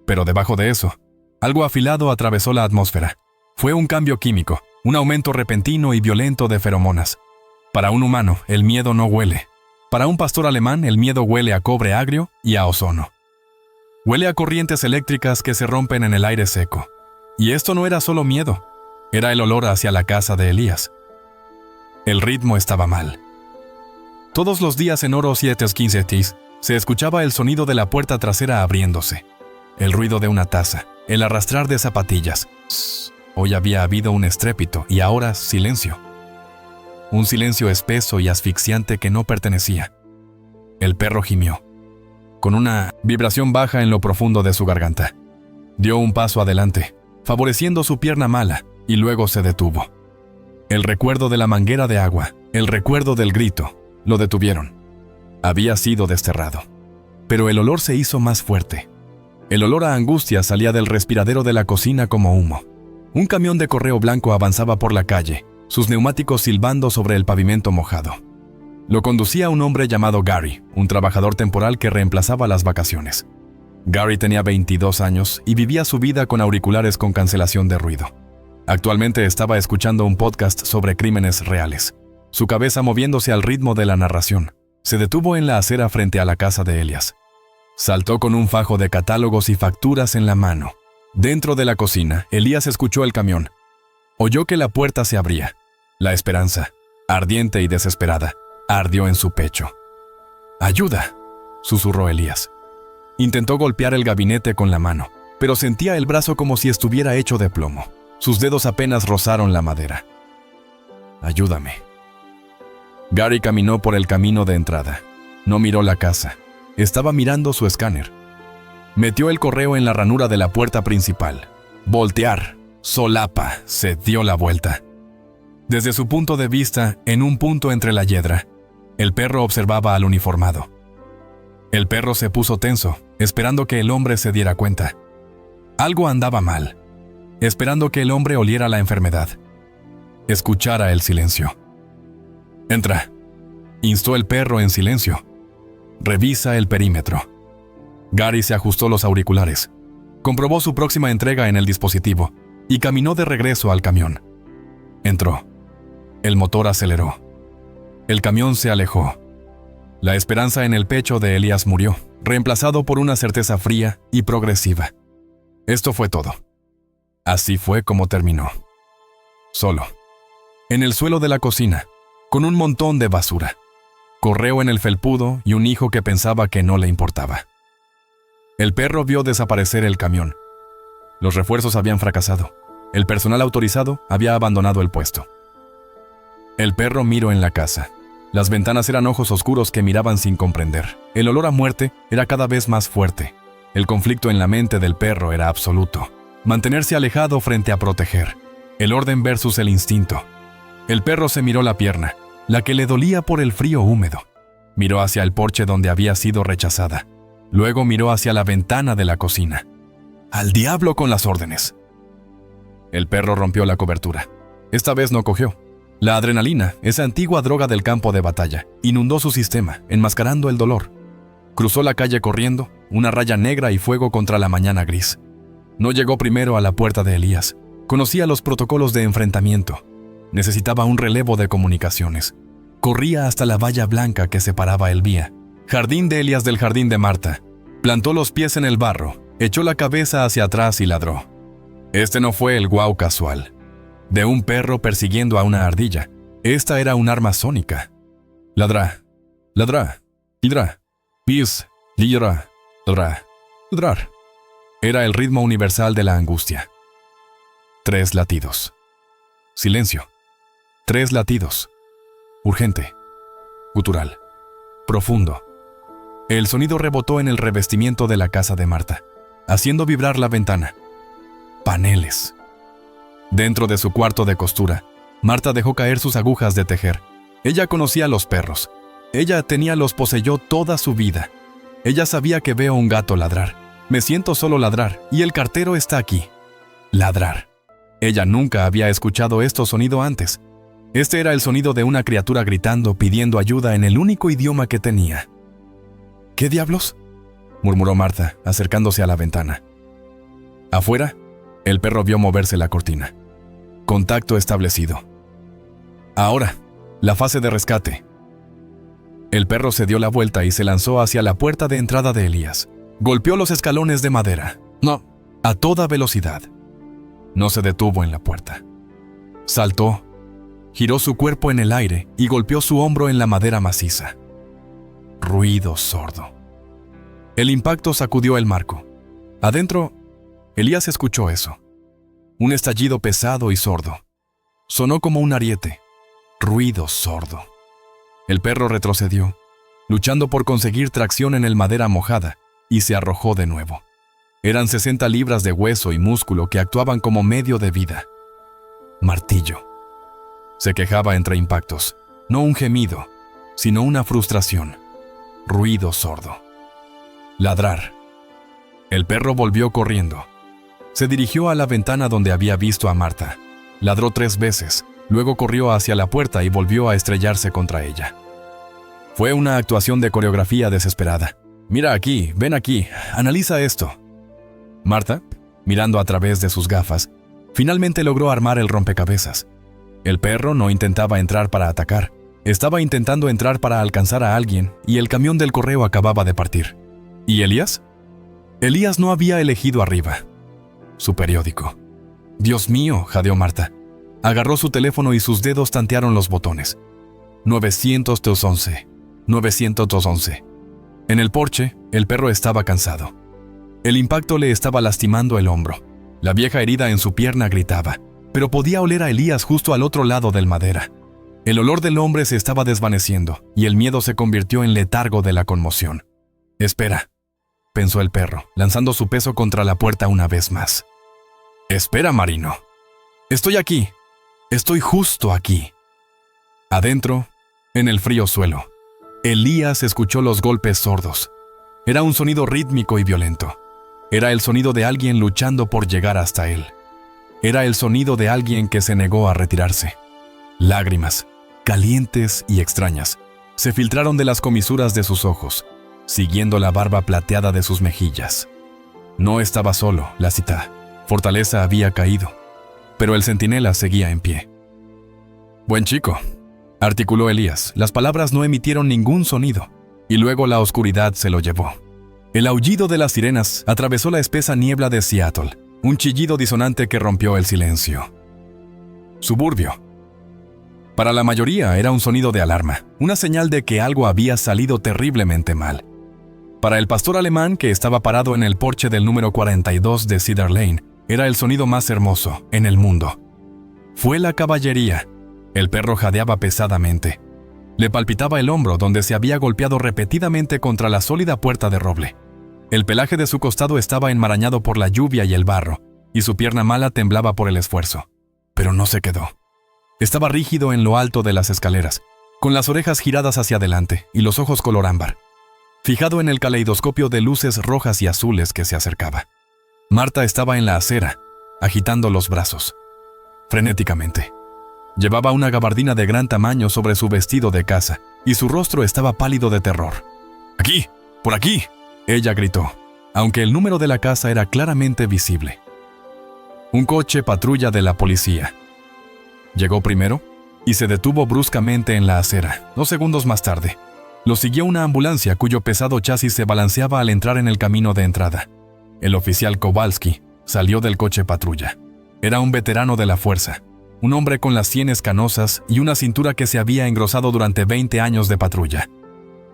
Pero debajo de eso, algo afilado atravesó la atmósfera. Fue un cambio químico, un aumento repentino y violento de feromonas. Para un humano, el miedo no huele. Para un pastor alemán, el miedo huele a cobre agrio y a ozono. Huele a corrientes eléctricas que se rompen en el aire seco. Y esto no era solo miedo, era el olor hacia la casa de Elías. El ritmo estaba mal. Todos los días en Oro 715 se escuchaba el sonido de la puerta trasera abriéndose, el ruido de una taza, el arrastrar de zapatillas. Hoy había habido un estrépito y ahora silencio. Un silencio espeso y asfixiante que no pertenecía. El perro gimió, con una vibración baja en lo profundo de su garganta. Dio un paso adelante, favoreciendo su pierna mala, y luego se detuvo. El recuerdo de la manguera de agua, el recuerdo del grito, lo detuvieron. Había sido desterrado. Pero el olor se hizo más fuerte. El olor a angustia salía del respiradero de la cocina como humo. Un camión de correo blanco avanzaba por la calle, sus neumáticos silbando sobre el pavimento mojado. Lo conducía un hombre llamado Gary, un trabajador temporal que reemplazaba las vacaciones. Gary tenía 22 años y vivía su vida con auriculares con cancelación de ruido. Actualmente estaba escuchando un podcast sobre crímenes reales. Su cabeza moviéndose al ritmo de la narración. Se detuvo en la acera frente a la casa de Elías. Saltó con un fajo de catálogos y facturas en la mano. Dentro de la cocina, Elías escuchó el camión. Oyó que la puerta se abría. La esperanza, ardiente y desesperada, ardió en su pecho. «¡Ayuda!», susurró Elías. Intentó golpear el gabinete con la mano, pero sentía el brazo como si estuviera hecho de plomo. Sus dedos apenas rozaron la madera. «Ayúdame». Gary caminó por el camino de entrada. No miró la casa. Estaba mirando su escáner. Metió el correo en la ranura de la puerta principal. Voltear. Solapa. Se dio la vuelta. Desde su punto de vista, en un punto entre la hiedra, el perro observaba al uniformado. El perro se puso tenso, esperando que el hombre se diera cuenta. Algo andaba mal, esperando que el hombre oliera la enfermedad. Escuchara el silencio. «Entra», instó el perro en silencio. «Revisa el perímetro». Gary se ajustó los auriculares, comprobó su próxima entrega en el dispositivo y caminó de regreso al camión. Entró. El motor aceleró. El camión se alejó. La esperanza en el pecho de Elías murió, reemplazado por una certeza fría y progresiva. Esto fue todo. Así fue como terminó. Solo. En el suelo de la cocina, con un montón de basura. Correo en el felpudo y un hijo que pensaba que no le importaba. El perro vio desaparecer el camión. Los refuerzos habían fracasado. El personal autorizado había abandonado el puesto. El perro miró en la casa. Las ventanas eran ojos oscuros que miraban sin comprender. El olor a muerte era cada vez más fuerte. El conflicto en la mente del perro era absoluto. Mantenerse alejado frente a proteger. El orden versus el instinto. El perro se miró la pierna, la que le dolía por el frío húmedo. Miró hacia el porche donde había sido rechazada. Luego miró hacia la ventana de la cocina. «Al diablo con las órdenes». El perro rompió la cobertura. Esta vez no cogió. La adrenalina, esa antigua droga del campo de batalla, inundó su sistema, enmascarando el dolor. Cruzó la calle corriendo, una raya negra y fuego contra la mañana gris. No llegó primero a la puerta de Elías. Conocía los protocolos de enfrentamiento. Necesitaba un relevo de comunicaciones. Corría hasta la valla blanca que separaba el vía. Jardín de Elías del jardín de Marta. Plantó los pies en el barro, echó la cabeza hacia atrás y ladró. Este no fue el guau casual de un perro persiguiendo a una ardilla. Esta era un arma sónica. Ladrá, ladrá, hidrá, pis, lira, ladrá, ladrar. Era el ritmo universal de la angustia. 3 latidos. Silencio. 3 latidos. Urgente. Gutural. Profundo. El sonido rebotó en el revestimiento de la casa de Marta, haciendo vibrar la ventana. Paneles. Dentro de su cuarto de costura, Marta dejó caer sus agujas de tejer. Ella conocía a los perros. Ella los poseyó toda su vida. Ella sabía que veo un gato ladrar. Me siento solo ladrar, y el cartero está aquí. Ladrar. Ella nunca había escuchado este sonido antes. Este era el sonido de una criatura gritando, pidiendo ayuda en el único idioma que tenía. ¿Qué diablos?, murmuró Marta, acercándose a la ventana. Afuera, el perro vio moverse la cortina. Contacto establecido. Ahora, la fase de rescate. El perro se dio la vuelta y se lanzó hacia la puerta de entrada de Elías. Golpeó los escalones de madera. No, a toda velocidad. No se detuvo en la puerta. Saltó, giró su cuerpo en el aire y golpeó su hombro en la madera maciza. Ruido sordo. El impacto sacudió el marco. Adentro, Elías escuchó eso. Un estallido pesado y sordo. Sonó como un ariete. Ruido sordo. El perro retrocedió, luchando por conseguir tracción en el madera mojada, y se arrojó de nuevo. Eran 60 libras de hueso y músculo que actuaban como medio de vida. Martillo. Se quejaba entre impactos, no un gemido, sino una frustración. Ruido sordo. Ladrar. El perro volvió corriendo. Se dirigió a la ventana donde había visto a Marta. Ladró 3 veces, luego corrió hacia la puerta y volvió a estrellarse contra ella. Fue una actuación de coreografía desesperada. Mira aquí, ven aquí, analiza esto. Marta, mirando a través de sus gafas, finalmente logró armar el rompecabezas. El perro no intentaba entrar para atacar, estaba intentando entrar para alcanzar a alguien y el camión del correo acababa de partir. ¿Y Elías? Elías no había elegido arriba. Su periódico. Dios mío, jadeó Marta. Agarró su teléfono y sus dedos tantearon los botones. 911. 911. En el porche, el perro estaba cansado. El impacto le estaba lastimando el hombro. La vieja herida en su pierna gritaba, pero podía oler a Elías justo al otro lado del madera. El olor del hombre se estaba desvaneciendo y el miedo se convirtió en letargo de la conmoción. Espera, pensó el perro, lanzando su peso contra la puerta una vez más. Espera, Marino. Estoy aquí. Estoy justo aquí. Adentro, en el frío suelo, Elías escuchó los golpes sordos. Era un sonido rítmico y violento. Era el sonido de alguien luchando por llegar hasta él. Era el sonido de alguien que se negó a retirarse. Lágrimas, calientes y extrañas, se filtraron de las comisuras de sus ojos, siguiendo la barba plateada de sus mejillas. No estaba solo, la cita. Fortaleza había caído, pero el centinela seguía en pie. Buen chico, articuló Elías. Las palabras no emitieron ningún sonido, y luego la oscuridad se lo llevó. El aullido de las sirenas atravesó la espesa niebla de Seattle, un chillido disonante que rompió el silencio. Suburbio. Para la mayoría era un sonido de alarma, una señal de que algo había salido terriblemente mal. Para el pastor alemán que estaba parado en el porche del número 42 de Cedar Lane, era el sonido más hermoso en el mundo. Fue la caballería. El perro jadeaba pesadamente. Le palpitaba el hombro donde se había golpeado repetidamente contra la sólida puerta de roble. El pelaje de su costado estaba enmarañado por la lluvia y el barro, y su pierna mala temblaba por el esfuerzo. Pero no se quedó. Estaba rígido en lo alto de las escaleras, con las orejas giradas hacia adelante y los ojos color ámbar, fijado en el caleidoscopio de luces rojas y azules que se acercaba. Marta estaba en la acera, agitando los brazos, frenéticamente. Llevaba una gabardina de gran tamaño sobre su vestido de casa, y su rostro estaba pálido de terror. ¡Aquí! ¡Por aquí!, ella gritó, aunque el número de la casa era claramente visible. Un coche patrulla de la policía. Llegó primero y se detuvo bruscamente en la acera. 2 segundos más tarde, lo siguió una ambulancia cuyo pesado chasis se balanceaba al entrar en el camino de entrada. El oficial Kowalski salió del coche patrulla. Era un veterano de la fuerza, un hombre con las sienes canosas y una cintura que se había engrosado durante 20 años de patrulla.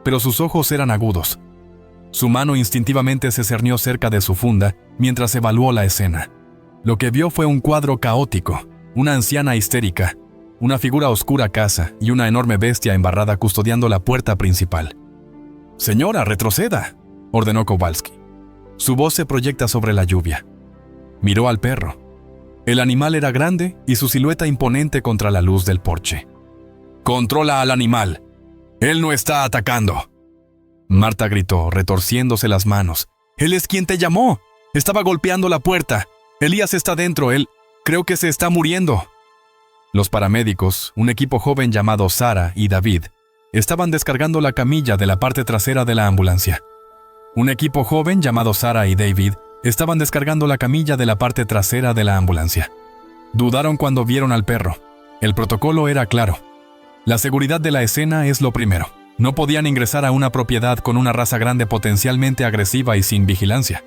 Pero sus ojos eran agudos. Su mano instintivamente se cernió cerca de su funda mientras evaluó la escena. Lo que vio fue un cuadro caótico. una anciana histérica, una figura oscura casa y una enorme bestia embarrada custodiando la puerta principal. «Señora, retroceda», ordenó Kowalski. Su voz se proyecta sobre la lluvia. Miró al perro. El animal era grande y su silueta imponente contra la luz del porche. «Controla al animal. Él no está atacando». Marta gritó, retorciéndose las manos. «Él es quien te llamó. Estaba golpeando la puerta. Elías está dentro. Él creo que se está muriendo». Los paramédicos, un equipo joven llamado Sara y David, estaban descargando la camilla de la parte trasera de la ambulancia. Un equipo joven llamado Sara y David estaban descargando la camilla de la parte trasera de la ambulancia. Dudaron cuando vieron al perro. El protocolo era claro. La seguridad de la escena es lo primero. No podían ingresar a una propiedad con una raza grande potencialmente agresiva y sin vigilancia.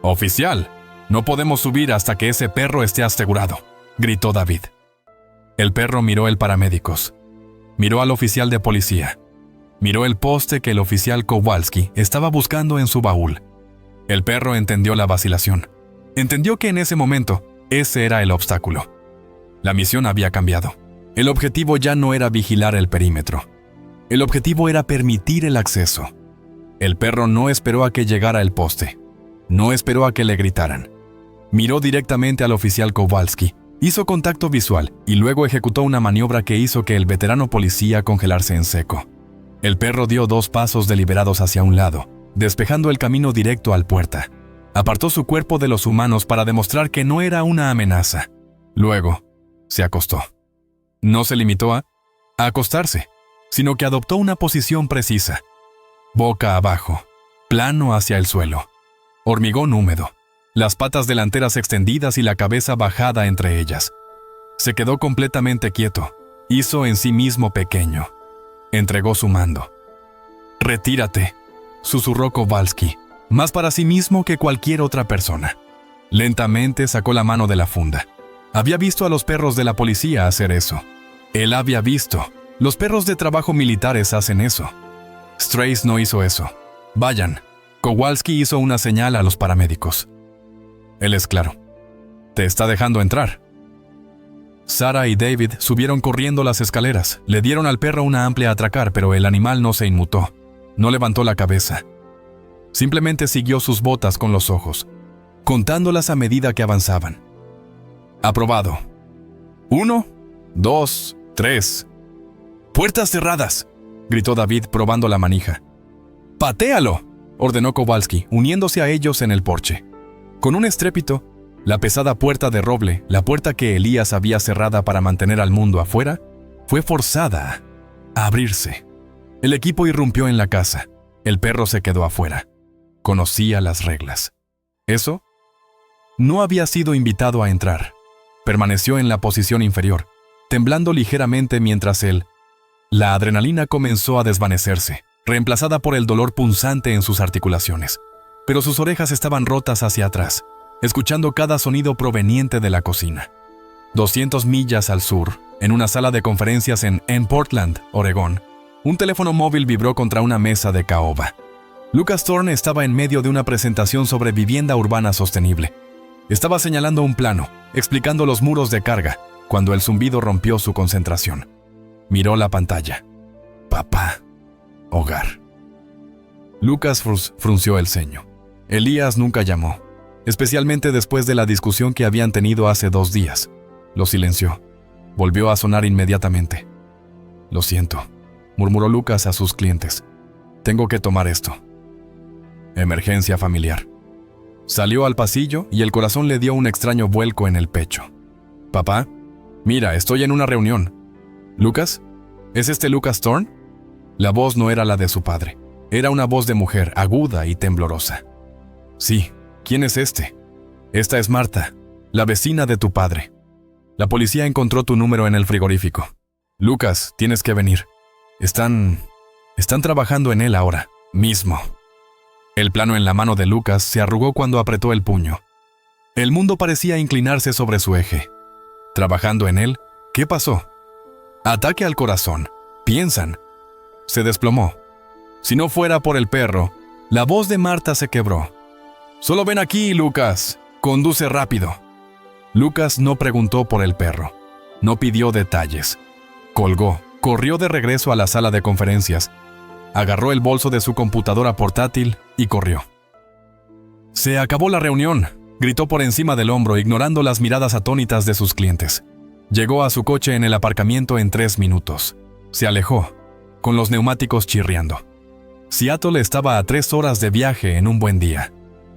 «Oficial, no podemos subir hasta que ese perro esté asegurado», gritó David. El perro miró el paramédicos. Miró al oficial de policía. Miró el poste que el oficial Kowalski estaba buscando en su baúl. El perro entendió la vacilación. Entendió que en ese momento, ese era el obstáculo. La misión había cambiado. El objetivo ya no era vigilar el perímetro. El objetivo era permitir el acceso. El perro no esperó a que llegara el poste. No esperó a que le gritaran. Miró directamente al oficial Kowalski. Hizo contacto visual y luego ejecutó una maniobra que hizo que el veterano policía congelarse en seco. El perro dio 2 pasos deliberados hacia un lado, despejando el camino directo al puerta. Apartó su cuerpo de los humanos para demostrar que no era una amenaza. Luego, se acostó. No se limitó a acostarse, sino que adoptó una posición precisa. Boca abajo, plano hacia el suelo. Hormigón húmedo. Las patas delanteras extendidas y la cabeza bajada entre ellas. Se quedó completamente quieto. Hizo en sí mismo pequeño. Entregó su mando. «Retírate», susurró Kowalski, más para sí mismo que cualquier otra persona. Lentamente sacó la mano de la funda. Había visto a los perros de la policía hacer eso. Él había visto. Los perros de trabajo militares hacen eso. Strays no hizo eso. «Vayan». Kowalski hizo una señal a los paramédicos. Él es claro. «Te está dejando entrar». Sara y David subieron corriendo las escaleras. Le dieron al perro una amplia atracar, pero el animal no se inmutó. No levantó la cabeza. Simplemente siguió sus botas con los ojos, contándolas a medida que avanzaban. «Aprobado. 1, 2, 3. «¡Puertas cerradas!», gritó David probando la manija. «¡Patéalo!», ordenó Kowalski, uniéndose a ellos en el porche. Con un estrépito, la pesada puerta de roble, la puerta que Elías había cerrada para mantener al mundo afuera, fue forzada a abrirse. El equipo irrumpió en la casa. El perro se quedó afuera. Conocía las reglas. Eso no había sido invitado a entrar. Permaneció en la posición inferior, temblando ligeramente mientras la adrenalina comenzó a desvanecerse, reemplazada por el dolor punzante en sus articulaciones. Pero sus orejas estaban rotas hacia atrás, escuchando cada sonido proveniente de la cocina. 200 millas al sur, en una sala de conferencias en Portland, Oregón, un teléfono móvil vibró contra una mesa de caoba. Lucas Thorne estaba en medio de una presentación sobre vivienda urbana sostenible. Estaba señalando un plano, explicando los muros de carga, cuando el zumbido rompió su concentración. Miró la pantalla. «Papá. Hogar». Lucas frunció el ceño. Elías nunca llamó, especialmente después de la discusión que habían tenido hace 2 días. Lo silenció. Volvió a sonar inmediatamente. «Lo siento», murmuró Lucas a sus clientes. «Tengo que tomar esto». Emergencia familiar. Salió al pasillo y el corazón le dio un extraño vuelco en el pecho. «Papá, mira, estoy en una reunión». «¿Lucas? ¿Es este Lucas Thorne?» La voz no era la de su padre. Era una voz de mujer, aguda y temblorosa. «Sí, ¿quién es este?» «Esta es Marta, la vecina de tu padre. La policía encontró tu número en el frigorífico. Lucas, tienes que venir. Están trabajando en él ahora mismo». El plano en la mano de Lucas se arrugó cuando apretó el puño. El mundo parecía inclinarse sobre su eje. ¿Trabajando en él? ¿Qué pasó? Ataque al corazón. Piensan. Se desplomó. Si no fuera por el perro, la voz de Marta se quebró. «Solo ven aquí, Lucas. Conduce rápido». Lucas no preguntó por el perro. No pidió detalles. Colgó, corrió de regreso a la sala de conferencias, agarró el bolso de su computadora portátil y corrió. «Se acabó la reunión», gritó por encima del hombro, ignorando las miradas atónitas de sus clientes. Llegó a su coche en el aparcamiento en 3 minutos. Se alejó, con los neumáticos chirriando. Seattle estaba a 3 horas de viaje en un buen día.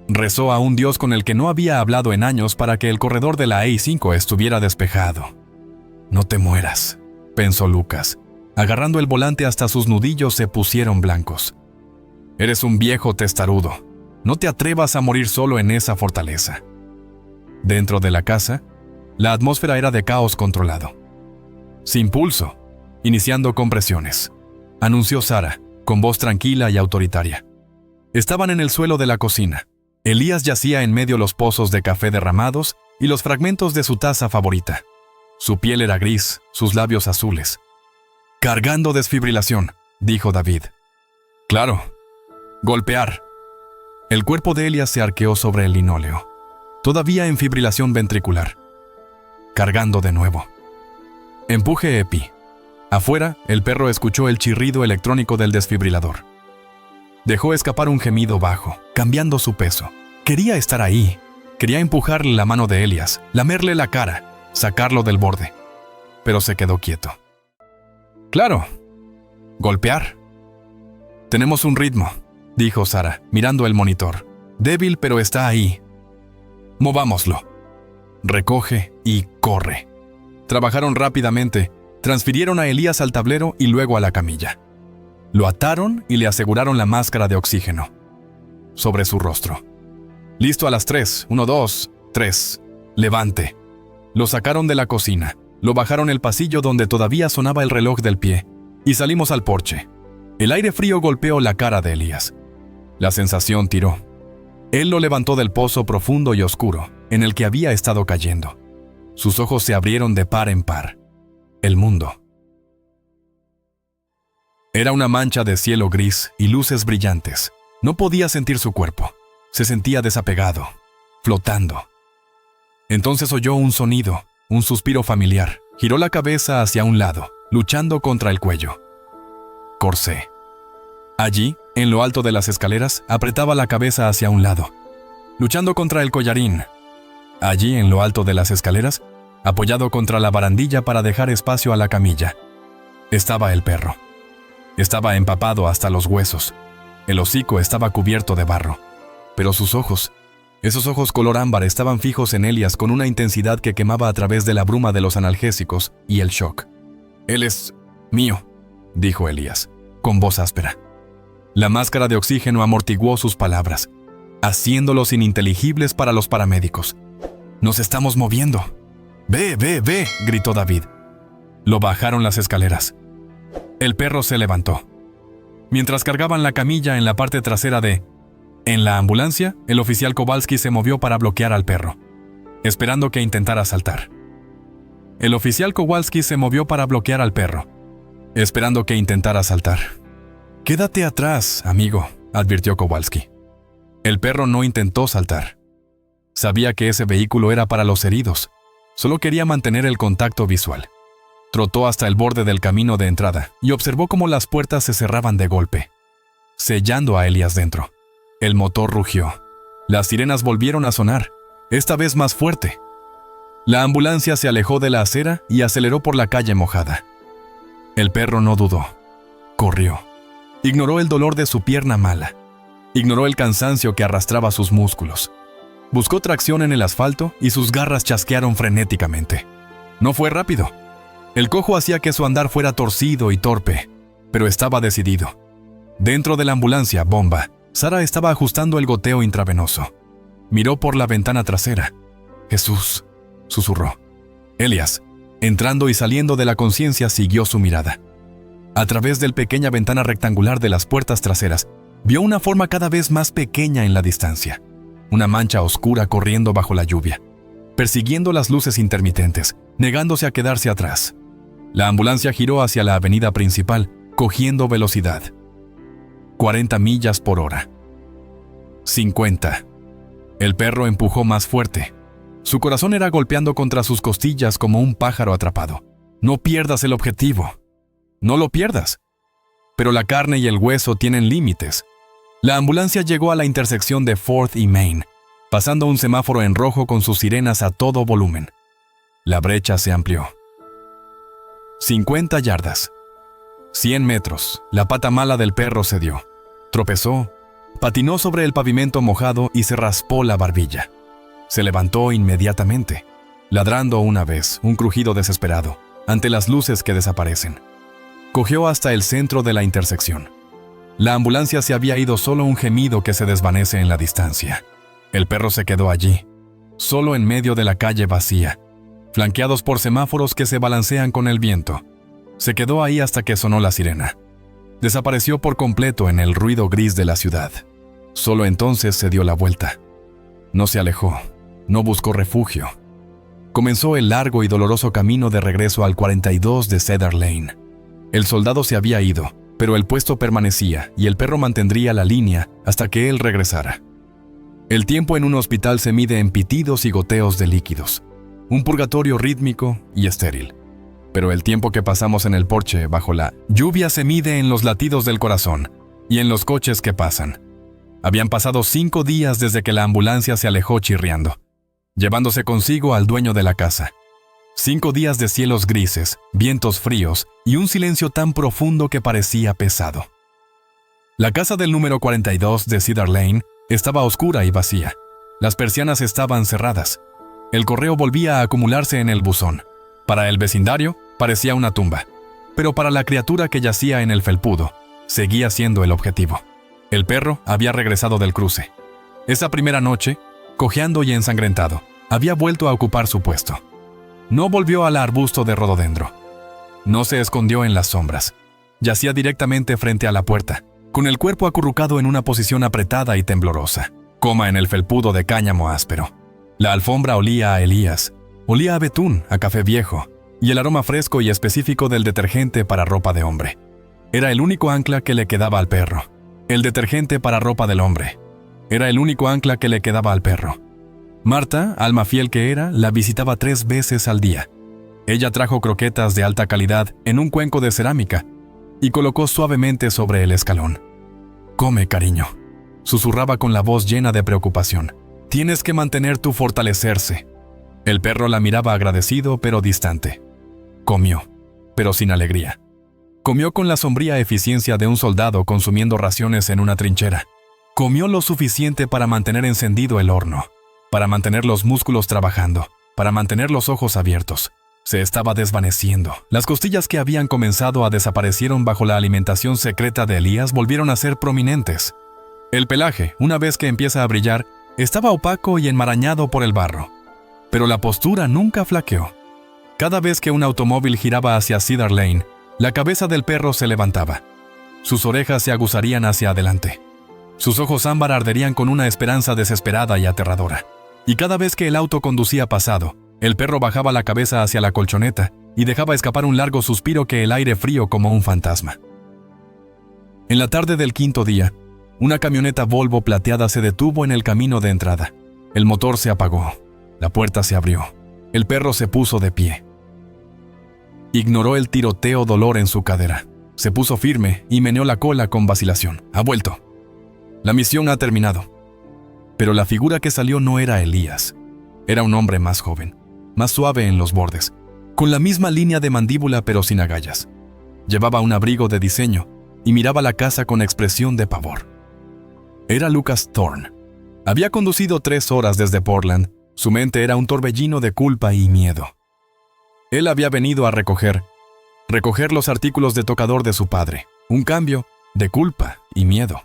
Rezó a un Dios con el que no había hablado en años para que el corredor de la I-5 estuviera despejado. «No te mueras», pensó Lucas. Agarrando el volante hasta sus nudillos se pusieron blancos. «Eres un viejo testarudo. No te atrevas a morir solo en esa fortaleza». Dentro de la casa, la atmósfera era de caos controlado. «Sin pulso, iniciando compresiones», anunció Sara, con voz tranquila y autoritaria. Estaban en el suelo de la cocina. Elías yacía en medio de los pozos de café derramados y los fragmentos de su taza favorita. Su piel era gris, sus labios azules. «Cargando desfibrilación», dijo David. «Claro. Golpear». El cuerpo de Elías se arqueó sobre el linóleo, todavía en fibrilación ventricular. «Cargando de nuevo». «Empuje EPI». Afuera, el perro escuchó el chirrido electrónico del desfibrilador. Dejó escapar un gemido bajo, cambiando su peso. Quería estar ahí. Quería empujarle la mano de Elías, lamerle la cara, sacarlo del borde. Pero se quedó quieto. «Claro. Golpear». «Tenemos un ritmo», dijo Sara, mirando el monitor. «Débil, pero está ahí. Movámoslo». Recoge y corre. Trabajaron rápidamente. Transfirieron a Elías al tablero y luego a la camilla. Lo ataron y le aseguraron la máscara de oxígeno sobre su rostro. «Listo a las 3. 1, 2, 3. Levante». Lo sacaron de la cocina. Lo bajaron el pasillo donde todavía sonaba el reloj del pie y salimos al porche. El aire frío golpeó la cara de Elías. La sensación tiró. Él lo levantó del pozo profundo y oscuro en el que había estado cayendo. Sus ojos se abrieron de par en par. El mundo. Era una mancha de cielo gris y luces brillantes. No podía sentir su cuerpo. Se sentía desapegado, flotando. Entonces oyó un sonido, un suspiro familiar. Giró la cabeza hacia un lado, luchando contra el cuello. Corsé. Allí, en lo alto de las escaleras, apretaba la cabeza hacia un lado, luchando contra el collarín. Allí, en lo alto de las escaleras, apoyado contra la barandilla para dejar espacio a la camilla, estaba el perro. Estaba empapado hasta los huesos. El hocico estaba cubierto de barro. Pero sus ojos, esos ojos color ámbar, estaban fijos en Elías con una intensidad que quemaba a través de la bruma de los analgésicos y el shock. «Él es mío», dijo Elías, con voz áspera. La máscara de oxígeno amortiguó sus palabras, haciéndolos ininteligibles para los paramédicos. «Nos estamos moviendo». «Ve, ve, ve», gritó David. Lo bajaron las escaleras. El perro se levantó. Mientras cargaban la camilla en la parte trasera en la ambulancia, el oficial Kowalski se movió para bloquear al perro, esperando que intentara saltar. El oficial Kowalski se movió para bloquear al perro, esperando que intentara saltar. «Quédate atrás, amigo», advirtió Kowalski. El perro no intentó saltar. Sabía que ese vehículo era para los heridos. Solo quería mantener el contacto visual. Trotó hasta el borde del camino de entrada y observó cómo las puertas se cerraban de golpe, sellando a Elías dentro. El motor rugió. Las sirenas volvieron a sonar, esta vez más fuerte. La ambulancia se alejó de la acera y aceleró por la calle mojada. El perro no dudó. Corrió. Ignoró el dolor de su pierna mala. Ignoró el cansancio que arrastraba sus músculos. Buscó tracción en el asfalto y sus garras chasquearon frenéticamente. No fue rápido. El cojo hacía que su andar fuera torcido y torpe, pero estaba decidido. Dentro de la ambulancia, bomba, Sara estaba ajustando el goteo intravenoso. Miró por la ventana trasera. «Jesús», susurró. Elías, entrando y saliendo de la conciencia, siguió su mirada. A través del pequeña ventana rectangular de las puertas traseras, vio una forma cada vez más pequeña en la distancia. Una mancha oscura corriendo bajo la lluvia, persiguiendo las luces intermitentes, negándose a quedarse atrás. La ambulancia giró hacia la avenida principal, cogiendo velocidad. 40 millas por hora. 50. El perro empujó más fuerte. Su corazón era golpeando contra sus costillas como un pájaro atrapado. No pierdas el objetivo. No lo pierdas. Pero la carne y el hueso tienen límites. La ambulancia llegó a la intersección de 4th y Main, pasando un semáforo en rojo con sus sirenas a todo volumen. La brecha se amplió. 50 yardas. 100 metros. La pata mala del perro cedió. Tropezó, patinó sobre el pavimento mojado y se raspó la barbilla. Se levantó inmediatamente, ladrando una vez, un crujido desesperado, ante las luces que desaparecen. Cogió hasta el centro de la intersección. La ambulancia se había ido, solo un gemido que se desvanece en la distancia. El perro se quedó allí, solo en medio de la calle vacía, flanqueados por semáforos que se balancean con el viento. Se quedó ahí hasta que sonó la sirena. Desapareció por completo en el ruido gris de la ciudad. Solo entonces se dio la vuelta. No se alejó, no buscó refugio. Comenzó el largo y doloroso camino de regreso al 42 de Cedar Lane. El soldado se había ido, pero el puesto permanecía y el perro mantendría la línea hasta que él regresara. El tiempo en un hospital se mide en pitidos y goteos de líquidos, un purgatorio rítmico y estéril. Pero el tiempo que pasamos en el porche bajo la lluvia se mide en los latidos del corazón y en los coches que pasan. Habían pasado 5 días desde que la ambulancia se alejó chirriando, llevándose consigo al dueño de la casa. 5 días de cielos grises, vientos fríos y un silencio tan profundo que parecía pesado. La casa del número 42 de Cedar Lane estaba oscura y vacía. Las persianas estaban cerradas. El correo volvía a acumularse en el buzón. Para el vecindario, parecía una tumba, pero para la criatura que yacía en el felpudo, seguía siendo el objetivo. El perro había regresado del cruce. Esa primera noche, cojeando y ensangrentado, había vuelto a ocupar su puesto. No volvió al arbusto de rododendro. No se escondió en las sombras. Yacía directamente frente a la puerta, con el cuerpo acurrucado en una posición apretada y temblorosa, coma en el felpudo de cáñamo áspero. La alfombra olía a Elías, olía a betún, a café viejo, y el aroma fresco y específico del detergente para ropa de hombre. Era el único ancla que le quedaba al perro. El detergente para ropa del hombre. Era el único ancla que le quedaba al perro. Marta, alma fiel que era, la visitaba 3 veces al día. Ella trajo croquetas de alta calidad en un cuenco de cerámica y colocó suavemente sobre el escalón. «Come, cariño», susurraba con la voz llena de preocupación. «Tienes que mantener tu fortalecerse». El perro la miraba agradecido pero distante. Comió, pero sin alegría. Comió con la sombría eficiencia de un soldado consumiendo raciones en una trinchera. Comió lo suficiente para mantener encendido el horno, para mantener los músculos trabajando, para mantener los ojos abiertos. Se estaba desvaneciendo. Las costillas que habían comenzado a desaparecieron bajo la alimentación secreta de Elías volvieron a ser prominentes. El pelaje, una vez que empieza a brillar, estaba opaco y enmarañado por el barro. Pero la postura nunca flaqueó. Cada vez que un automóvil giraba hacia Cedar Lane, la cabeza del perro se levantaba. Sus orejas se aguzarían hacia adelante. Sus ojos ámbar arderían con una esperanza desesperada y aterradora. Y cada vez que el auto conducía pasado, el perro bajaba la cabeza hacia la colchoneta y dejaba escapar un largo suspiro que el aire frío como un fantasma. En la tarde del 5.º día, una camioneta Volvo plateada se detuvo en el camino de entrada. El motor se apagó. La puerta se abrió. El perro se puso de pie. Ignoró el tiroteo dolor en su cadera. Se puso firme y meneó la cola con vacilación. Ha vuelto. La misión ha terminado. Pero la figura que salió no era Elías. Era un hombre más joven, más suave en los bordes, con la misma línea de mandíbula pero sin agallas. Llevaba un abrigo de diseño y miraba la casa con expresión de pavor. Era Lucas Thorne. Había conducido 3 horas desde Portland. Su mente era un torbellino de culpa y miedo. Él había venido a recoger los artículos de tocador de su padre, un cambio de culpa y miedo.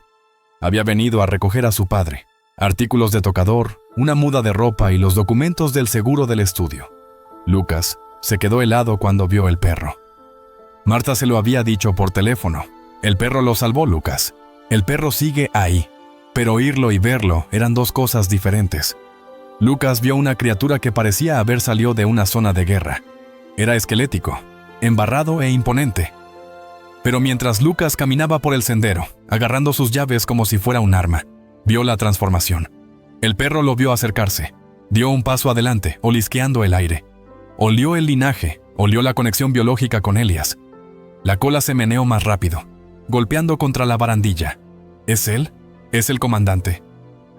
Había venido a recoger a su padre, artículos de tocador, una muda de ropa y los documentos del seguro del estudio. Lucas se quedó helado cuando vio el perro. Marta se lo había dicho por teléfono. El perro lo salvó, Lucas. El perro sigue ahí, pero oírlo y verlo eran 2 cosas diferentes. Lucas vio una criatura que parecía haber salido de una zona de guerra. Era esquelético, embarrado e imponente. Pero mientras Lucas caminaba por el sendero, agarrando sus llaves como si fuera un arma, vio la transformación. El perro lo vio acercarse. Dio un paso adelante, olisqueando el aire. Olió el linaje, olió la conexión biológica con Elías. La cola se meneó más rápido, golpeando contra la barandilla. ¿Es él? Es el comandante.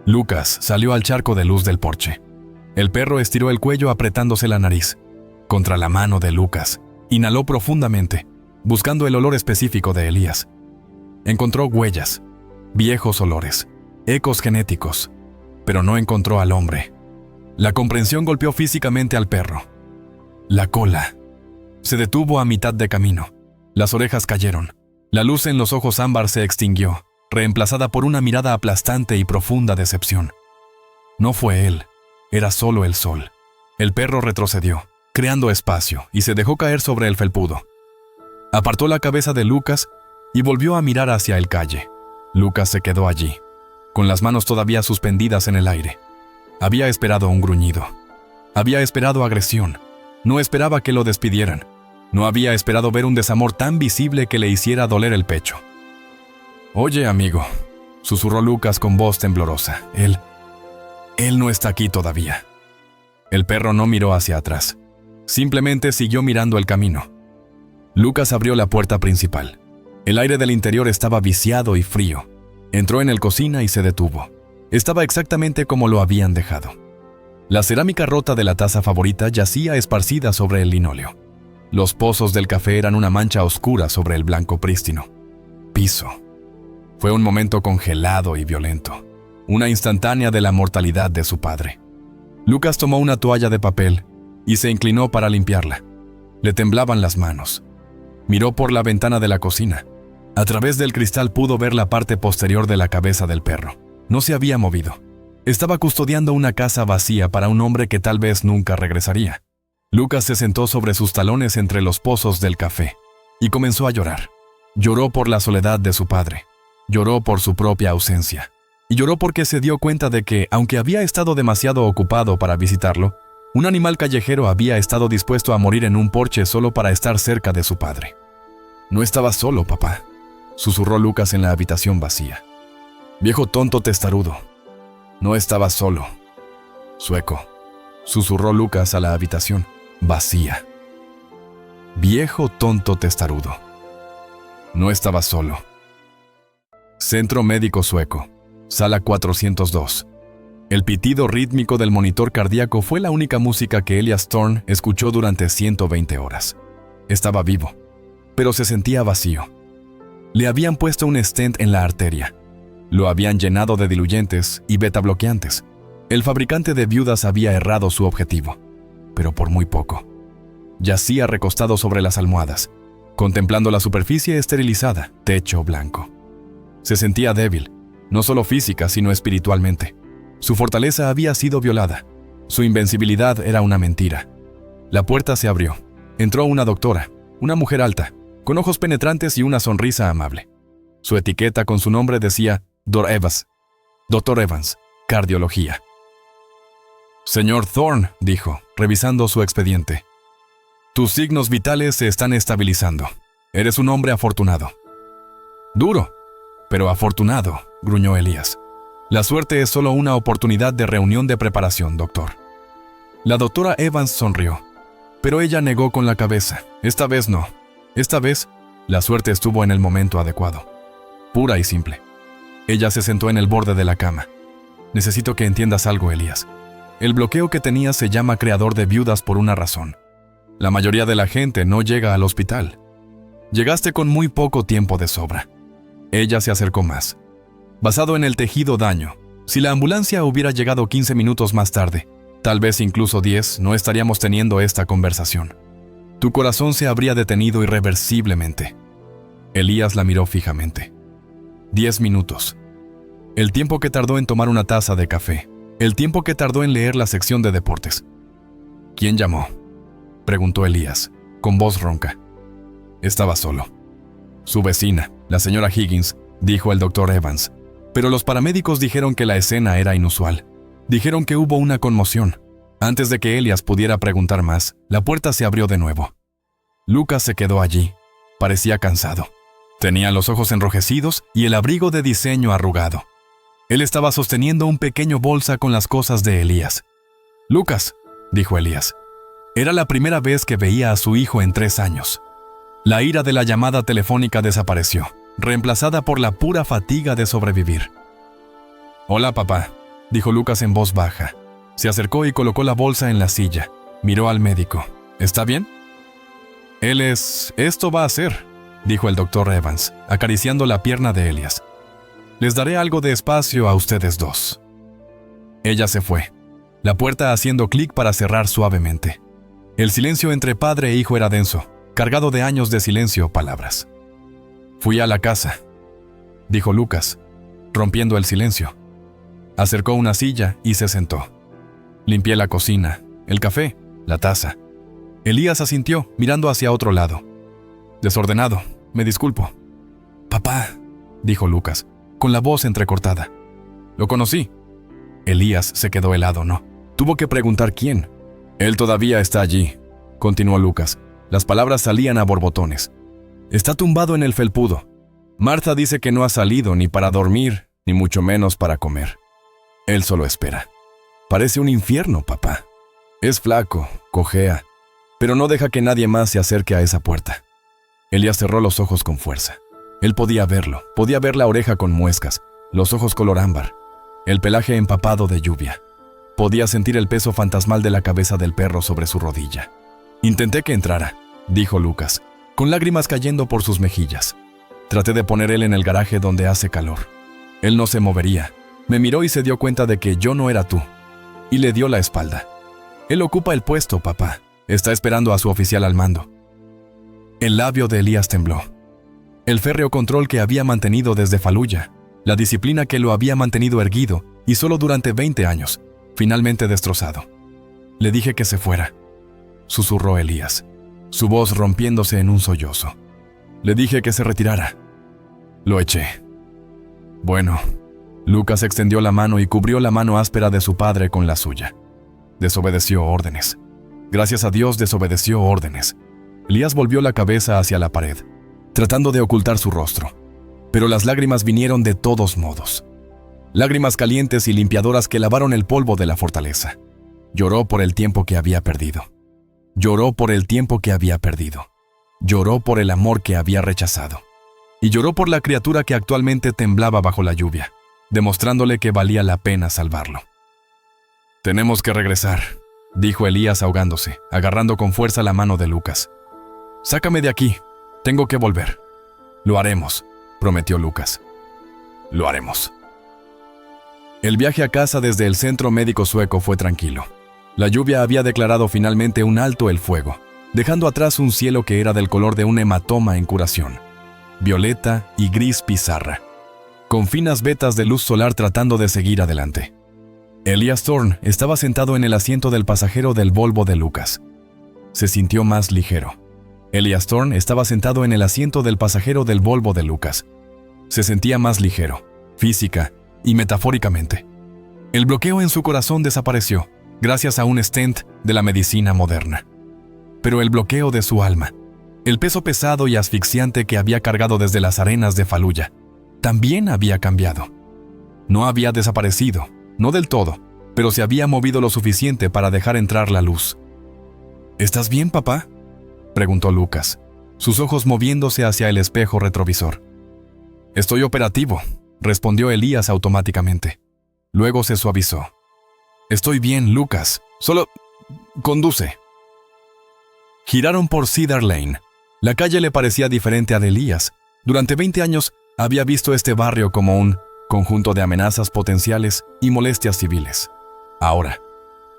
Lucas salió al charco de luz del porche. El perro estiró el cuello apretándose la nariz. Contra la mano de Lucas, inhaló profundamente, buscando el olor específico de Elías. Encontró huellas, viejos olores, ecos genéticos, pero no encontró al hombre. La comprensión golpeó físicamente al perro. La cola. Se detuvo a mitad de camino. Las orejas cayeron. La luz en los ojos ámbar se extinguió, reemplazada por una mirada aplastante y profunda decepción. No fue él, era solo el sol. El perro retrocedió, creando espacio, y se dejó caer sobre el felpudo. Apartó la cabeza de Lucas y volvió a mirar hacia el calle. Lucas se quedó allí, con las manos todavía suspendidas en el aire. Había esperado un gruñido. Había esperado agresión. No esperaba que lo despidieran. No había esperado ver un desamor tan visible que le hiciera doler el pecho. «Oye, amigo», susurró Lucas con voz temblorosa. Él no está aquí todavía». El perro no miró hacia atrás. Simplemente siguió mirando el camino. Lucas abrió la puerta principal. El aire del interior estaba viciado y frío. Entró en el cocina y se detuvo. Estaba exactamente como lo habían dejado. La cerámica rota de la taza favorita yacía esparcida sobre el linóleo. Los pozos del café eran una mancha oscura sobre el blanco prístino. Piso. Fue un momento congelado y violento. Una instantánea de la mortalidad de su padre. Lucas tomó una toalla de papel y se inclinó para limpiarla. Le temblaban las manos. Miró por la ventana de la cocina. A través del cristal pudo ver la parte posterior de la cabeza del perro. No se había movido. Estaba custodiando una casa vacía para un hombre que tal vez nunca regresaría. Lucas se sentó sobre sus talones entre los pozos del café y comenzó a llorar. Lloró por la soledad de su padre. Lloró por su propia ausencia. Y lloró porque se dio cuenta de que, aunque había estado demasiado ocupado para visitarlo, un animal callejero había estado dispuesto a morir en un porche solo para estar cerca de su padre. «No estaba solo, papá», susurró Lucas en la habitación vacía. «Viejo tonto testarudo. No estaba solo». «Sueco», susurró Lucas a la habitación vacía. «Viejo tonto testarudo. No estaba solo». Centro Médico Sueco, Sala 402. El pitido rítmico del monitor cardíaco fue la única música que Elias Thorne escuchó durante 120 horas. Estaba vivo, pero se sentía vacío. Le habían puesto un stent en la arteria. Lo habían llenado de diluyentes y betabloqueantes. El fabricante de viudas había errado su objetivo, pero por muy poco. Yacía recostado sobre las almohadas, contemplando la superficie esterilizada, techo blanco. Se sentía débil, no solo física, sino espiritualmente. Su fortaleza había sido violada. Su invencibilidad era una mentira. La puerta se abrió. Entró una doctora, una mujer alta, con ojos penetrantes y una sonrisa amable. Su etiqueta con su nombre decía Dr. Evans, cardiología. «Señor Thorne», dijo, revisando su expediente. «Tus signos vitales se están estabilizando. Eres un hombre afortunado». «Duro, pero afortunado», gruñó Elías. «La suerte es solo una oportunidad de reunión de preparación, doctor». La doctora Evans sonrió, pero ella negó con la cabeza. «Esta vez no. Esta vez, la suerte estuvo en el momento adecuado. Pura y simple». Ella se sentó en el borde de la cama. «Necesito que entiendas algo, Elías. El bloqueo que tenías se llama creador de viudas por una razón. La mayoría de la gente no llega al hospital. Llegaste con muy poco tiempo de sobra». Ella se acercó más. «Basado en el tejido daño, si la ambulancia hubiera llegado 15 minutos más tarde, tal vez incluso 10, no estaríamos teniendo esta conversación. Tu corazón se habría detenido irreversiblemente». Elías la miró fijamente. 10 minutos. El tiempo que tardó en tomar una taza de café. El tiempo que tardó en leer la sección de deportes. «¿Quién llamó?», preguntó Elías, con voz ronca. Estaba solo. «Su vecina, la señora Higgins», dijo el doctor Evans. Pero los paramédicos dijeron que la escena era inusual. Dijeron que hubo una conmoción. Antes de que Elías pudiera preguntar más, la puerta se abrió de nuevo. Lucas se quedó allí. Parecía cansado. Tenía los ojos enrojecidos y el abrigo de diseño arrugado. Él estaba sosteniendo un pequeño bolsa con las cosas de Elías. Lucas, dijo Elías. Era la primera vez que veía a su hijo en 3 años. La ira de la llamada telefónica desapareció, reemplazada por la pura fatiga de sobrevivir. «Hola, papá», dijo Lucas en voz baja. Se acercó y colocó la bolsa en la silla. Miró al médico. «¿Está bien?» «Esto va a ser», dijo el doctor Evans, acariciando la pierna de Elías. «Les daré algo de espacio a ustedes dos». Ella se fue, la puerta haciendo clic para cerrar suavemente. El silencio entre padre e hijo era denso, cargado de años de silencio, palabras. «Fui a la casa», dijo Lucas, rompiendo el silencio. Acercó una silla y se sentó. «Limpié la cocina, el café, la taza». Elías asintió, mirando hacia otro lado. «Desordenado, me disculpo». «Papá», dijo Lucas, con la voz entrecortada. «Lo conocí». Elías se quedó helado, ¿no? Tuvo que preguntar quién. «Él todavía está allí», continuó Lucas. Las palabras salían a borbotones. «Está tumbado en el felpudo. Martha dice que no ha salido ni para dormir, ni mucho menos para comer. Él solo espera. Parece un infierno, papá. Es flaco, cojea, pero no deja que nadie más se acerque a esa puerta». Elías cerró los ojos con fuerza. Él podía verlo, podía ver la oreja con muescas, los ojos color ámbar, el pelaje empapado de lluvia. Podía sentir el peso fantasmal de la cabeza del perro sobre su rodilla. «Intenté que entrara», dijo Lucas, con lágrimas cayendo por sus mejillas. «Traté de poner él en el garaje donde hace calor. Él no se movería. Me miró y se dio cuenta de que yo no era tú. Y le dio la espalda. Él ocupa el puesto, papá. Está esperando a su oficial al mando». El labio de Elías tembló. El férreo control que había mantenido desde Faluya, la disciplina que lo había mantenido erguido y solo durante 20 años, finalmente destrozado. «Le dije que se fuera», susurró Elías, su voz rompiéndose en un sollozo. «Le dije que se retirara. Lo eché». «Bueno». Lucas extendió la mano y cubrió la mano áspera de su padre con la suya. Desobedeció órdenes. Gracias a Dios desobedeció órdenes. Elías volvió la cabeza hacia la pared, tratando de ocultar su rostro. Pero las lágrimas vinieron de todos modos. Lágrimas calientes y limpiadoras que lavaron el polvo de la fortaleza. Lloró por el tiempo que había perdido. Lloró por el tiempo que había perdido. Lloró por el amor que había rechazado. Y lloró por la criatura que actualmente temblaba bajo la lluvia, demostrándole que valía la pena salvarlo. «Tenemos que regresar», dijo Elías ahogándose, agarrando con fuerza la mano de Lucas. «Sácame de aquí. Tengo que volver». «Lo haremos», prometió Lucas. «Lo haremos». El viaje a casa desde el centro médico sueco fue tranquilo. La lluvia había declarado finalmente un alto el fuego, dejando atrás un cielo que era del color de un hematoma en curación, violeta y gris pizarra, con finas vetas de luz solar tratando de seguir adelante. Elías Thorne estaba sentado en el asiento del pasajero del Volvo de Lucas. Se sintió más ligero. Elías Thorne estaba sentado en el asiento del pasajero del Volvo de Lucas. Se sentía más ligero, física y metafóricamente. El bloqueo en su corazón desapareció, gracias a un stent de la medicina moderna. Pero el bloqueo de su alma, el peso pesado y asfixiante que había cargado desde las arenas de Faluya, también había cambiado. No había desaparecido, no del todo, pero se había movido lo suficiente para dejar entrar la luz. «¿Estás bien, papá?», preguntó Lucas, sus ojos moviéndose hacia el espejo retrovisor. «Estoy operativo», respondió Elías automáticamente. Luego se suavizó. «Estoy bien, Lucas. Solo conduce». Giraron por Cedar Lane. La calle le parecía diferente a de Elías. Durante 20 años había visto este barrio como un conjunto de amenazas potenciales y molestias civiles. Ahora,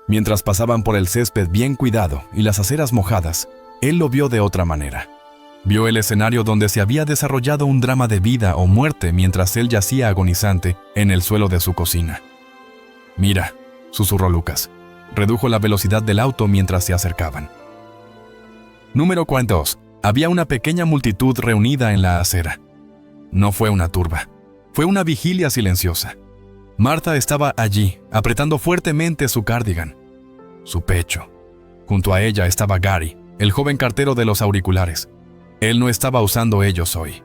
mientras pasaban por el césped bien cuidado y las aceras mojadas, él lo vio de otra manera. Vio el escenario donde se había desarrollado un drama de vida o muerte mientras él yacía agonizante en el suelo de su cocina. «Mira», susurró Lucas. Redujo la velocidad del auto mientras se acercaban. Número 42. Había una pequeña multitud reunida en la acera. No fue una turba. Fue una vigilia silenciosa. Martha estaba allí, apretando fuertemente su cardigan, su pecho. Junto a ella estaba Gary, el joven cartero de los auriculares. Él no estaba usando ellos hoy.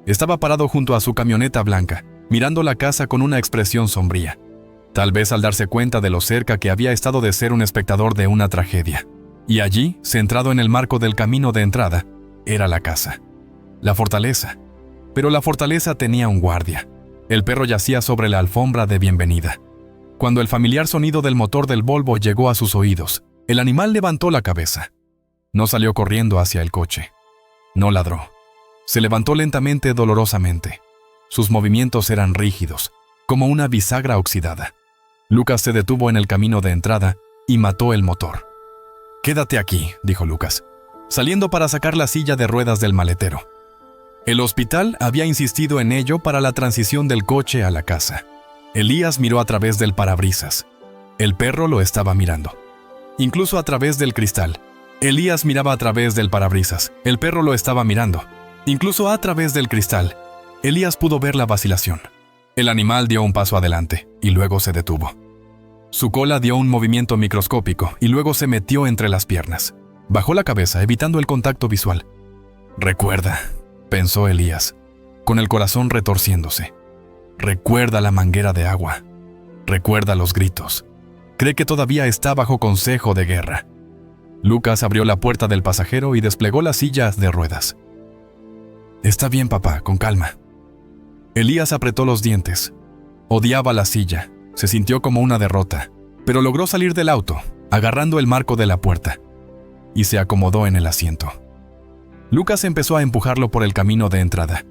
Estaba parado junto a su camioneta blanca, mirando la casa con una expresión sombría. tal vez al darse cuenta de lo cerca que había estado de ser un espectador de una tragedia. Y allí, centrado en el marco del camino de entrada, era la casa, la fortaleza. Pero la fortaleza tenía un guardia. El perro yacía sobre la alfombra de bienvenida. Cuando el familiar sonido del motor del Volvo llegó a sus oídos, el animal levantó la cabeza. No salió corriendo hacia el coche. No ladró. Se levantó lentamente, dolorosamente. Sus movimientos eran rígidos, como una bisagra oxidada. Lucas se detuvo en el camino de entrada y mató el motor. «Quédate aquí», dijo Lucas, saliendo para sacar la silla de ruedas del maletero. El hospital había insistido en ello para la transición del coche a la casa. Elías miró a través del parabrisas. El perro lo estaba mirando. Incluso a través del cristal. Elías miraba a través del parabrisas. El perro lo estaba mirando. Incluso a través del cristal. Elías pudo ver la vacilación. El animal dio un paso adelante y luego se detuvo. Su cola dio un movimiento microscópico y luego se metió entre las piernas. Bajó la cabeza, evitando el contacto visual. «Recuerda», pensó Elías, con el corazón retorciéndose. «Recuerda la manguera de agua. Recuerda los gritos. Cree que todavía está bajo consejo de guerra». Lucas abrió la puerta del pasajero y desplegó las sillas de ruedas. «Está bien, papá, con calma». Elías apretó los dientes. Odiaba la silla. Se sintió como una derrota, pero logró salir del auto, agarrando el marco de la puerta, y se acomodó en el asiento. Lucas empezó a empujarlo por el camino de entrada.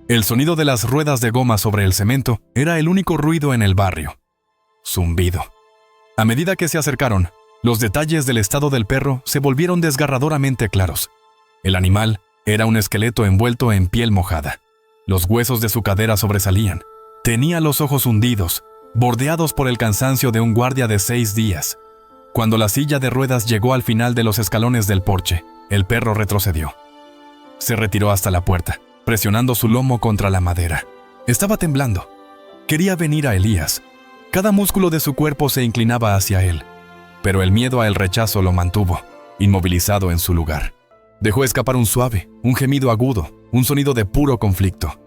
El sonido de las ruedas de goma sobre el cemento era el único ruido en el barrio. Zumbido. A medida que se acercaron, los detalles del estado del perro se volvieron desgarradoramente claros. El animal era un esqueleto envuelto en piel mojada. Los huesos de su cadera sobresalían. Tenía los ojos hundidos, bordeados por el cansancio de un guardia de 6 días. Cuando la silla de ruedas llegó al final de los escalones del porche, el perro retrocedió. Se retiró hasta la puerta, presionando su lomo contra la madera. Estaba temblando. Quería venir a Elías. Cada músculo de su cuerpo se inclinaba hacia él, pero el miedo al rechazo lo mantuvo, inmovilizado en su lugar. Dejó escapar un suave, un gemido agudo, un sonido de puro conflicto.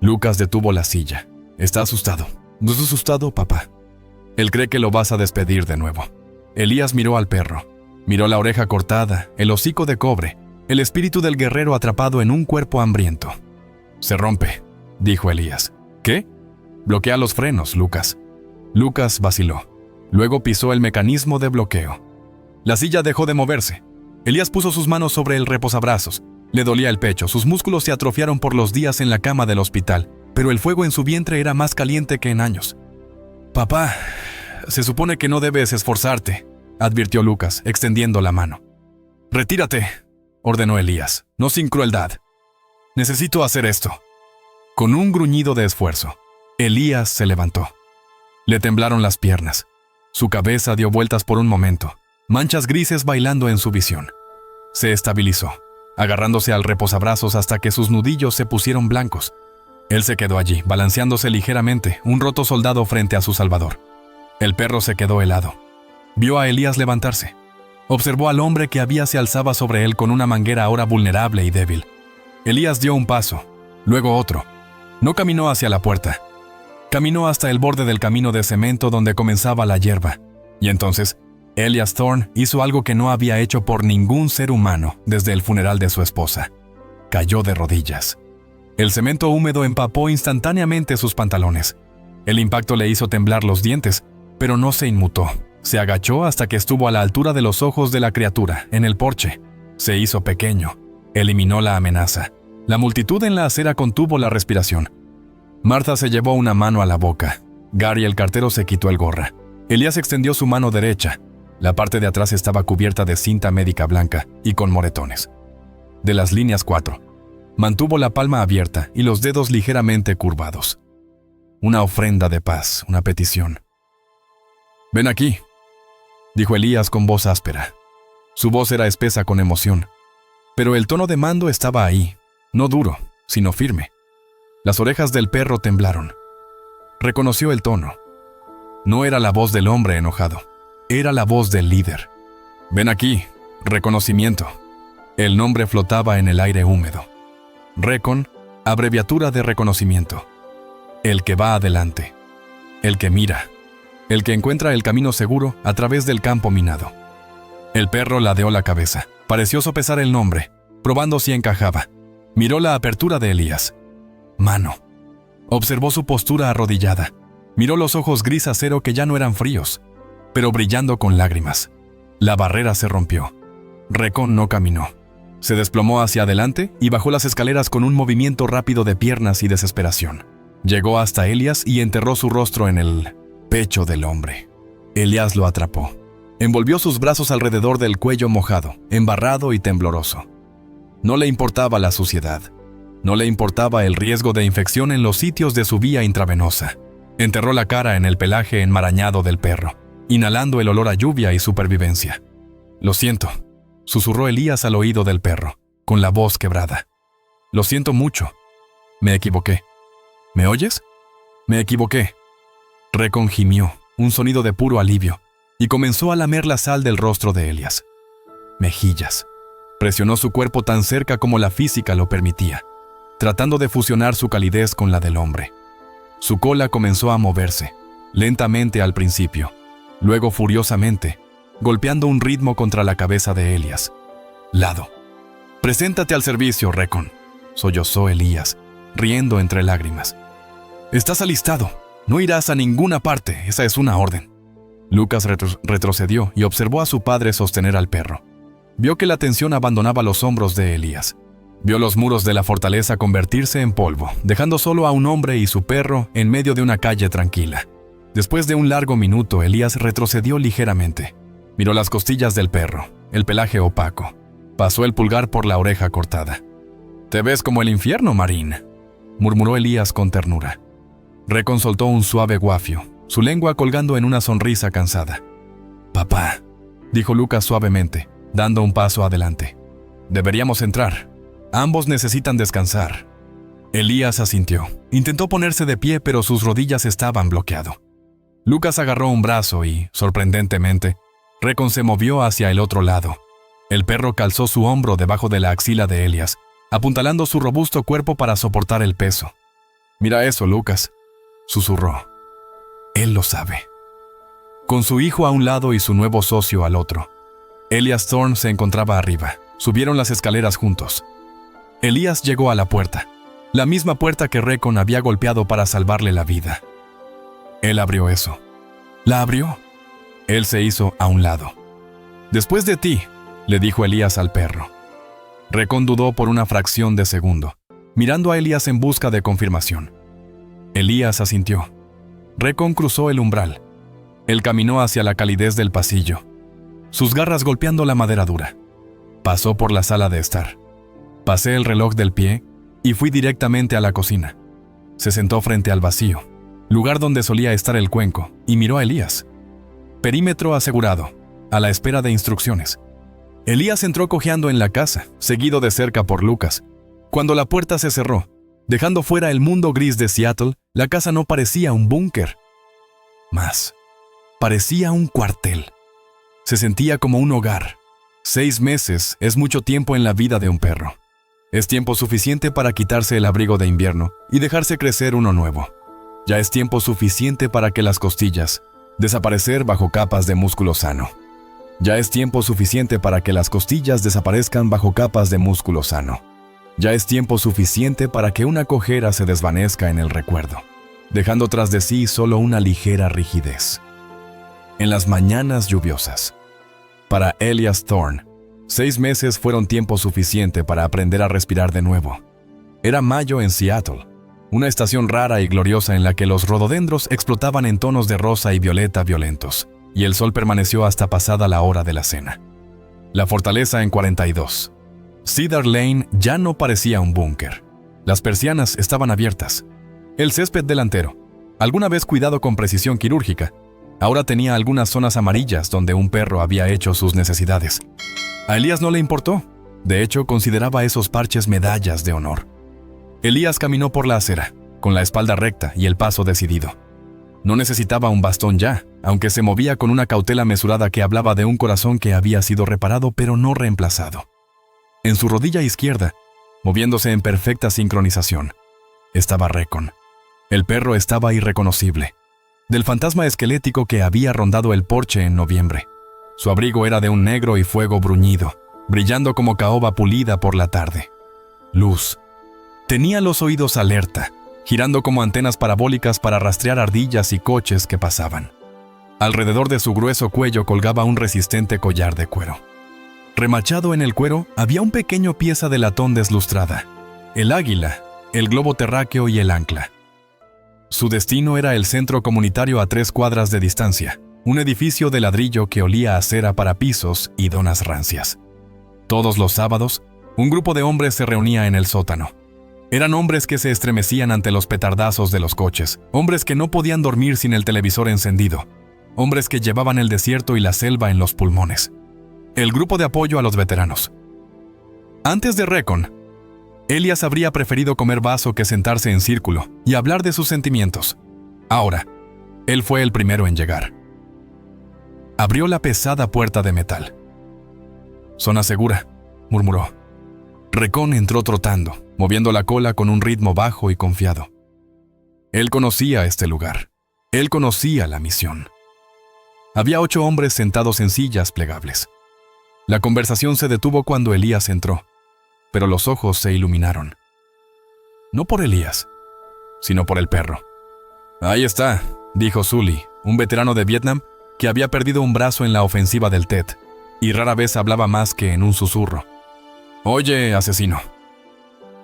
Lucas detuvo la silla. «¿Está asustado?» «¿No estás asustado, papá?» «Él cree que lo vas a despedir de nuevo». Elías miró al perro. Miró la oreja cortada, el hocico de cobre, el espíritu del guerrero atrapado en un cuerpo hambriento. «Se rompe», dijo Elías. «¿Qué?» «Bloquea los frenos, Lucas». Lucas vaciló. Luego pisó el mecanismo de bloqueo. La silla dejó de moverse. Elías puso sus manos sobre el reposabrazos. Le dolía el pecho, sus músculos se atrofiaron por los días en la cama del hospital, pero el fuego en su vientre era más caliente que en años. «Papá, se supone que no debes esforzarte», advirtió Lucas, extendiendo la mano. «Retírate», ordenó Elías, «no sin crueldad. Necesito hacer esto». Con un gruñido de esfuerzo, Elías se levantó. Le temblaron las piernas. Su cabeza dio vueltas por un momento, manchas grises bailando en su visión. Se estabilizó, agarrándose al reposabrazos hasta que sus nudillos se pusieron blancos. Él se quedó allí, balanceándose ligeramente, un roto soldado frente a su salvador. El perro se quedó helado. Vio a Elías levantarse. Observó al hombre que se alzaba sobre él con una manguera ahora vulnerable y débil. Elías dio un paso, luego otro. No caminó hacia la puerta. Caminó hasta el borde del camino de cemento donde comenzaba la hierba. Y entonces, Elias Thorne hizo algo que no había hecho por ningún ser humano desde el funeral de su esposa. Cayó de rodillas. El cemento húmedo empapó instantáneamente sus pantalones. El impacto le hizo temblar los dientes, pero no se inmutó. Se agachó hasta que estuvo a la altura de los ojos de la criatura, en el porche. Se hizo pequeño. Eliminó la amenaza. La multitud en la acera contuvo la respiración. Martha se llevó una mano a la boca. Gary, el cartero, se quitó el gorra. Elías extendió su mano derecha. La parte de atrás estaba cubierta de cinta médica blanca y con moretones. De las líneas 4. Mantuvo la palma abierta y los dedos ligeramente curvados. Una ofrenda de paz, una petición. «Ven aquí», dijo Elías con voz áspera. Su voz era espesa con emoción, pero el tono de mando estaba ahí, no duro, sino firme. Las orejas del perro temblaron. Reconoció el tono. No era la voz del hombre enojado, era la voz del líder. «Ven aquí», reconocimiento. El nombre flotaba en el aire húmedo. Recon, abreviatura de reconocimiento. El que va adelante. El que mira. el que encuentra el camino seguro a través del campo minado. El perro ladeó la cabeza. Pareció sopesar el nombre, probando si encajaba. Miró la apertura de Elías. Mano. Observó su postura arrodillada. Miró los ojos gris acero que ya no eran fríos, pero brillando con lágrimas. La barrera se rompió. Recon no caminó. Se desplomó hacia adelante y bajó las escaleras con un movimiento rápido de piernas y desesperación. Llegó hasta Elías y enterró su rostro en el pecho del hombre. Elías lo atrapó. Envolvió sus brazos alrededor del cuello mojado, embarrado y tembloroso. No le importaba la suciedad. No le importaba el riesgo de infección en los sitios de su vía intravenosa. Enterró la cara en el pelaje enmarañado del perro, inhalando el olor a lluvia y supervivencia. «Lo siento», susurró Elías al oído del perro, con la voz quebrada. «Lo siento mucho. Me equivoqué. ¿Me oyes? Me equivoqué». Recon gimió, un sonido de puro alivio, y comenzó a lamer la sal del rostro de Elías. Mejillas. Presionó su cuerpo tan cerca como la física lo permitía, tratando de fusionar su calidez con la del hombre. Su cola comenzó a moverse, lentamente al principio, luego furiosamente, golpeando un ritmo contra la cabeza de Elías. «Lado. Preséntate al servicio, Recon», sollozó Elías, riendo entre lágrimas. «Estás alistado. No irás a ninguna parte. Esa es una orden». Lucas retrocedió y observó a su padre sostener al perro. Vio que la tensión abandonaba los hombros de Elías. Vio los muros de la fortaleza convertirse en polvo, dejando solo a un hombre y su perro en medio de una calle tranquila. Después de un largo minuto, Elías retrocedió ligeramente. Miró las costillas del perro, el pelaje opaco. Pasó el pulgar por la oreja cortada. «Te ves como el infierno, Marín», murmuró Elías con ternura. Recon soltó un suave guafio, su lengua colgando en una sonrisa cansada. «Papá», dijo Lucas suavemente, dando un paso adelante. «Deberíamos entrar. Ambos necesitan descansar». Elías asintió. Intentó ponerse de pie, pero sus rodillas estaban bloqueadas. Lucas agarró un brazo y, sorprendentemente, Recon se movió hacia el otro lado. El perro calzó su hombro debajo de la axila de Elías, apuntalando su robusto cuerpo para soportar el peso. «Mira eso, Lucas», susurró. Él lo sabe. Con su hijo a un lado y su nuevo socio al otro. Elías Thorne se encontraba arriba. Subieron las escaleras juntos. Elías llegó a la puerta, la misma puerta que Recon había golpeado para salvarle la vida. Él abrió eso. La abrió. Él se hizo a un lado. «Después de ti», le dijo Elías al perro. Recon dudó por una fracción de segundo, mirando a Elías en busca de confirmación. Elías asintió. Recon cruzó el umbral. Él caminó hacia la calidez del pasillo, sus garras golpeando la madera dura. Pasó por la sala de estar. Pasé el reloj del pie y fui directamente a la cocina. Se sentó frente al vacío, lugar donde solía estar el cuenco, y miró a Elías. Perímetro asegurado, a la espera de instrucciones. Elías entró cojeando en la casa, seguido de cerca por Lucas. Cuando la puerta se cerró, dejando fuera el mundo gris de Seattle, la casa no parecía un búnker. Más, parecía un cuartel. Se sentía como un hogar. 6 meses es mucho tiempo en la vida de un perro. Es tiempo suficiente para quitarse el abrigo de invierno y dejarse crecer uno nuevo. Ya es tiempo suficiente para que las costillas desaparecer bajo capas de músculo sano. Ya es tiempo suficiente para que las costillas desaparezcan bajo capas de músculo sano. Ya es tiempo suficiente para que una cojera se desvanezca en el recuerdo, dejando tras de sí solo una ligera rigidez. En las mañanas lluviosas. Para Elías Thorne, 6 meses fueron tiempo suficiente para aprender a respirar de nuevo. Era mayo en Seattle, una estación rara y gloriosa en la que los rododendros explotaban en tonos de rosa y violeta violentos, y el sol permaneció hasta pasada la hora de la cena. La fortaleza en 42. Cedar Lane ya no parecía un búnker. Las persianas estaban abiertas. El césped delantero, alguna vez cuidado con precisión quirúrgica, ahora tenía algunas zonas amarillas donde un perro había hecho sus necesidades. A Elías no le importó. De hecho, consideraba esos parches medallas de honor. Elías caminó por la acera, con la espalda recta y el paso decidido. No necesitaba un bastón ya, aunque se movía con una cautela mesurada que hablaba de un corazón que había sido reparado pero no reemplazado. En su rodilla izquierda, moviéndose en perfecta sincronización, estaba Recon. El perro estaba irreconocible. del fantasma esquelético que había rondado el porche en noviembre. Su abrigo era de un negro y fuego bruñido, brillando como caoba pulida por la tarde. Luz. Tenía los oídos alerta, girando como antenas parabólicas para rastrear ardillas y coches que pasaban. Alrededor de su grueso cuello colgaba un resistente collar de cuero. Remachado en el cuero había un pequeño pieza de latón deslustrada, el águila, el globo terráqueo y el ancla. Su destino era el centro comunitario a 3 cuadras de distancia, un edificio de ladrillo que olía a cera para pisos y donas rancias. Todos los sábados, un grupo de hombres se reunía en el sótano. Eran hombres que se estremecían ante los petardazos de los coches, hombres que no podían dormir sin el televisor encendido, hombres que llevaban el desierto y la selva en los pulmones. El grupo de apoyo a los veteranos. Antes de Recon, Elias habría preferido comer vaso que sentarse en círculo y hablar de sus sentimientos. Ahora, él fue el primero en llegar. Abrió la pesada puerta de metal. «Zona segura», murmuró. Recon entró trotando, moviendo la cola con un ritmo bajo y confiado. Él conocía este lugar. Él conocía la misión. Había 8 hombres sentados en sillas plegables. La conversación se detuvo cuando Elías entró, pero los ojos se iluminaron. No por Elías, sino por el perro. «Ahí está», dijo Sully, un veterano de Vietnam que había perdido un brazo en la ofensiva del Tet, y rara vez hablaba más que en un susurro. «Oye, asesino».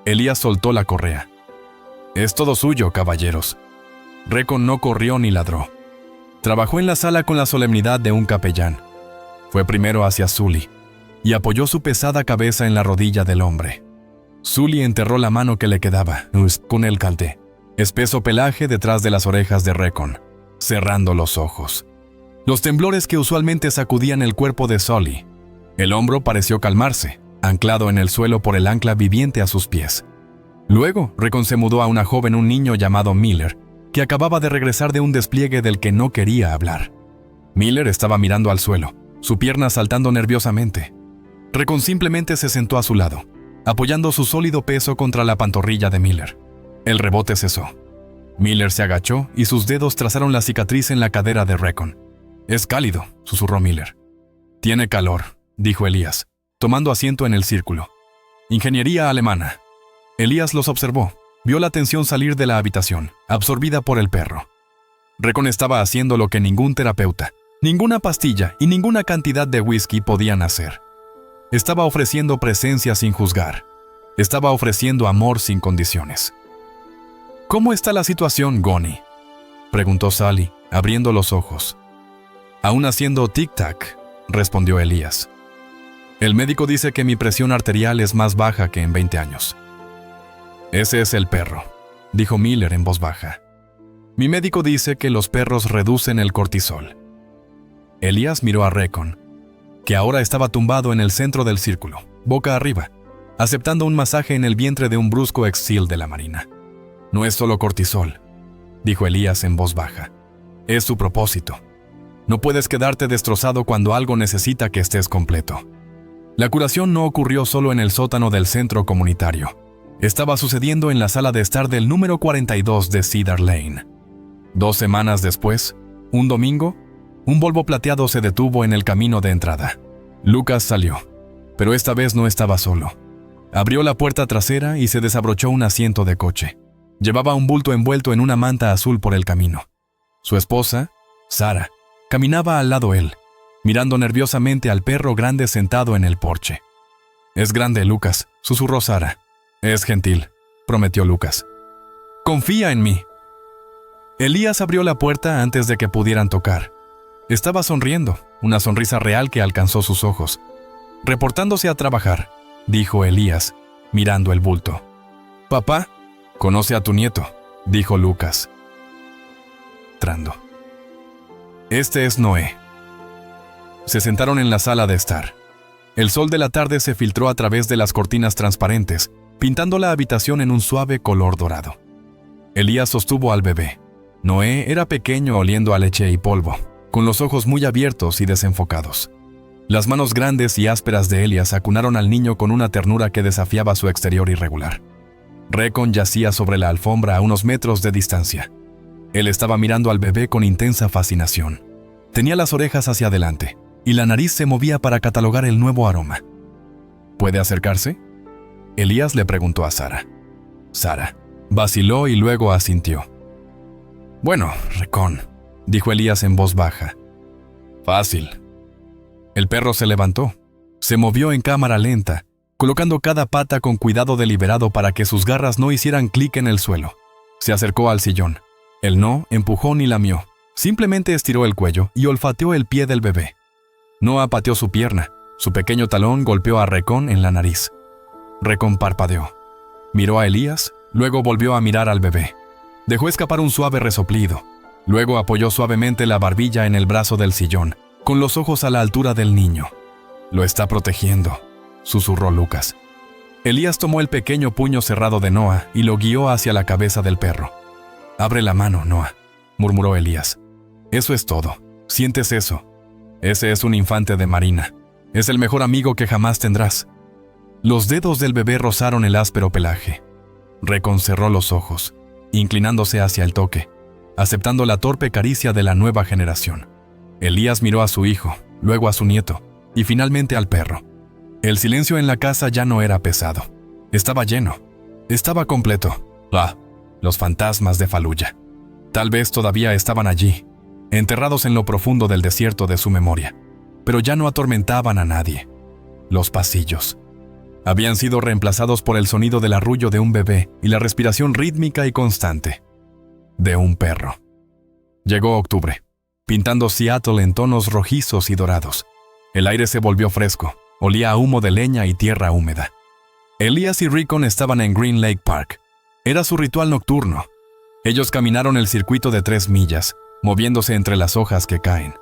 Elías soltó la correa. «Es todo suyo, caballeros». Recon no corrió ni ladró. Trabajó en la sala con la solemnidad de un capellán. Fue primero hacia Sully y apoyó su pesada cabeza en la rodilla del hombre. Sully enterró la mano que le quedaba con el caldé, espeso pelaje detrás de las orejas de Recon, cerrando los ojos. Los temblores que usualmente sacudían el cuerpo de Sully. El hombro pareció calmarse, anclado en el suelo por el ancla viviente a sus pies. Luego, Recon se mudó a una joven, un niño llamado Miller, que acababa de regresar de un despliegue del que no quería hablar. Miller estaba mirando al suelo, su pierna saltando nerviosamente. Recon simplemente se sentó a su lado, apoyando su sólido peso contra la pantorrilla de Miller. El rebote cesó. Miller se agachó y sus dedos trazaron la cicatriz en la cadera de Recon. «Es cálido», susurró Miller. «Tiene calor», dijo Elías, tomando asiento en el círculo. «Ingeniería alemana». Elías los observó. Vio la tensión salir de la habitación, absorbida por el perro. Recon estaba haciendo lo que ningún terapeuta, ninguna pastilla y ninguna cantidad de whisky podían hacer. Estaba ofreciendo presencia sin juzgar. Estaba ofreciendo amor sin condiciones. «¿Cómo está la situación, Goni?», preguntó Sally, abriendo los ojos. «Aún haciendo tic-tac», respondió Elías. «El médico dice que mi presión arterial es más baja que en 20 años». «Ese es el perro», dijo Miller en voz baja. «Mi médico dice que los perros reducen el cortisol». Elías miró a Recon, que ahora estaba tumbado en el centro del círculo, boca arriba, aceptando un masaje en el vientre de un brusco ex-SEAL de la Marina. «No es solo cortisol», dijo Elías en voz baja. «Es su propósito. No puedes quedarte destrozado cuando algo necesita que estés completo». La curación no ocurrió solo en el sótano del centro comunitario. Estaba sucediendo en la sala de estar del número 42 de Cedar Lane. 2 semanas después, un domingo, un Volvo plateado se detuvo en el camino de entrada. Lucas salió, pero esta vez no estaba solo. Abrió la puerta trasera y se desabrochó un asiento de coche. Llevaba un bulto envuelto en una manta azul por el camino. Su esposa, Sara, caminaba al lado de él, mirando nerviosamente al perro grande sentado en el porche. «Es grande, Lucas», susurró Sara. «Es gentil», prometió Lucas. «Confía en mí». Elías abrió la puerta antes de que pudieran tocar. Estaba sonriendo, una sonrisa real que alcanzó sus ojos. «Reportándose a trabajar», dijo Elías, mirando el bulto. «Papá, conoce a tu nieto», dijo Lucas. Trando. «Este es Noé». Se sentaron en la sala de estar. El sol de la tarde se filtró a través de las cortinas transparentes, pintando la habitación en un suave color dorado. Elías sostuvo al bebé. Noé era pequeño, oliendo a leche y polvo, con los ojos muy abiertos y desenfocados. Las manos grandes y ásperas de Elías acunaron al niño con una ternura que desafiaba su exterior irregular. Recon yacía sobre la alfombra a unos metros de distancia. Él estaba mirando al bebé con intensa fascinación. Tenía las orejas hacia adelante y la nariz se movía para catalogar el nuevo aroma. ¿Puede acercarse?, Elías le preguntó a Sara. Sara vaciló y luego asintió. «Bueno, Recon», dijo Elías en voz baja. «Fácil». El perro se levantó. Se movió en cámara lenta, colocando cada pata con cuidado deliberado para que sus garras no hicieran clic en el suelo. Se acercó al sillón. Él no empujó ni lamió. Simplemente estiró el cuello y olfateó el pie del bebé. Noah pateó su pierna. Su pequeño talón golpeó a Recon en la nariz. Recon parpadeó. Miró a Elías, luego volvió a mirar al bebé. Dejó escapar un suave resoplido. Luego apoyó suavemente la barbilla en el brazo del sillón, con los ojos a la altura del niño. «Lo está protegiendo», susurró Lucas. Elías tomó el pequeño puño cerrado de Noah y lo guió hacia la cabeza del perro. «Abre la mano, Noah», murmuró Elías. «Eso es todo. Sientes eso. Ese es un infante de marina. Es el mejor amigo que jamás tendrás». Los dedos del bebé rozaron el áspero pelaje. Recon cerró los ojos, inclinándose hacia el toque, aceptando la torpe caricia de la nueva generación. Elías miró a su hijo, luego a su nieto, y finalmente al perro. El silencio en la casa ya no era pesado. Estaba lleno. Estaba completo. Los fantasmas de Faluya. Tal vez todavía estaban allí, enterrados en lo profundo del desierto de su memoria, pero ya no atormentaban a nadie. Los pasillos habían sido reemplazados por el sonido del arrullo de un bebé y la respiración rítmica y constante de un perro. Llegó octubre, pintando Seattle en tonos rojizos y dorados. El aire se volvió fresco, olía a humo de leña y tierra húmeda. Elías y Recon estaban en Green Lake Park. Era su ritual nocturno. Ellos caminaron el circuito de 3 millas, moviéndose entre las hojas que caen.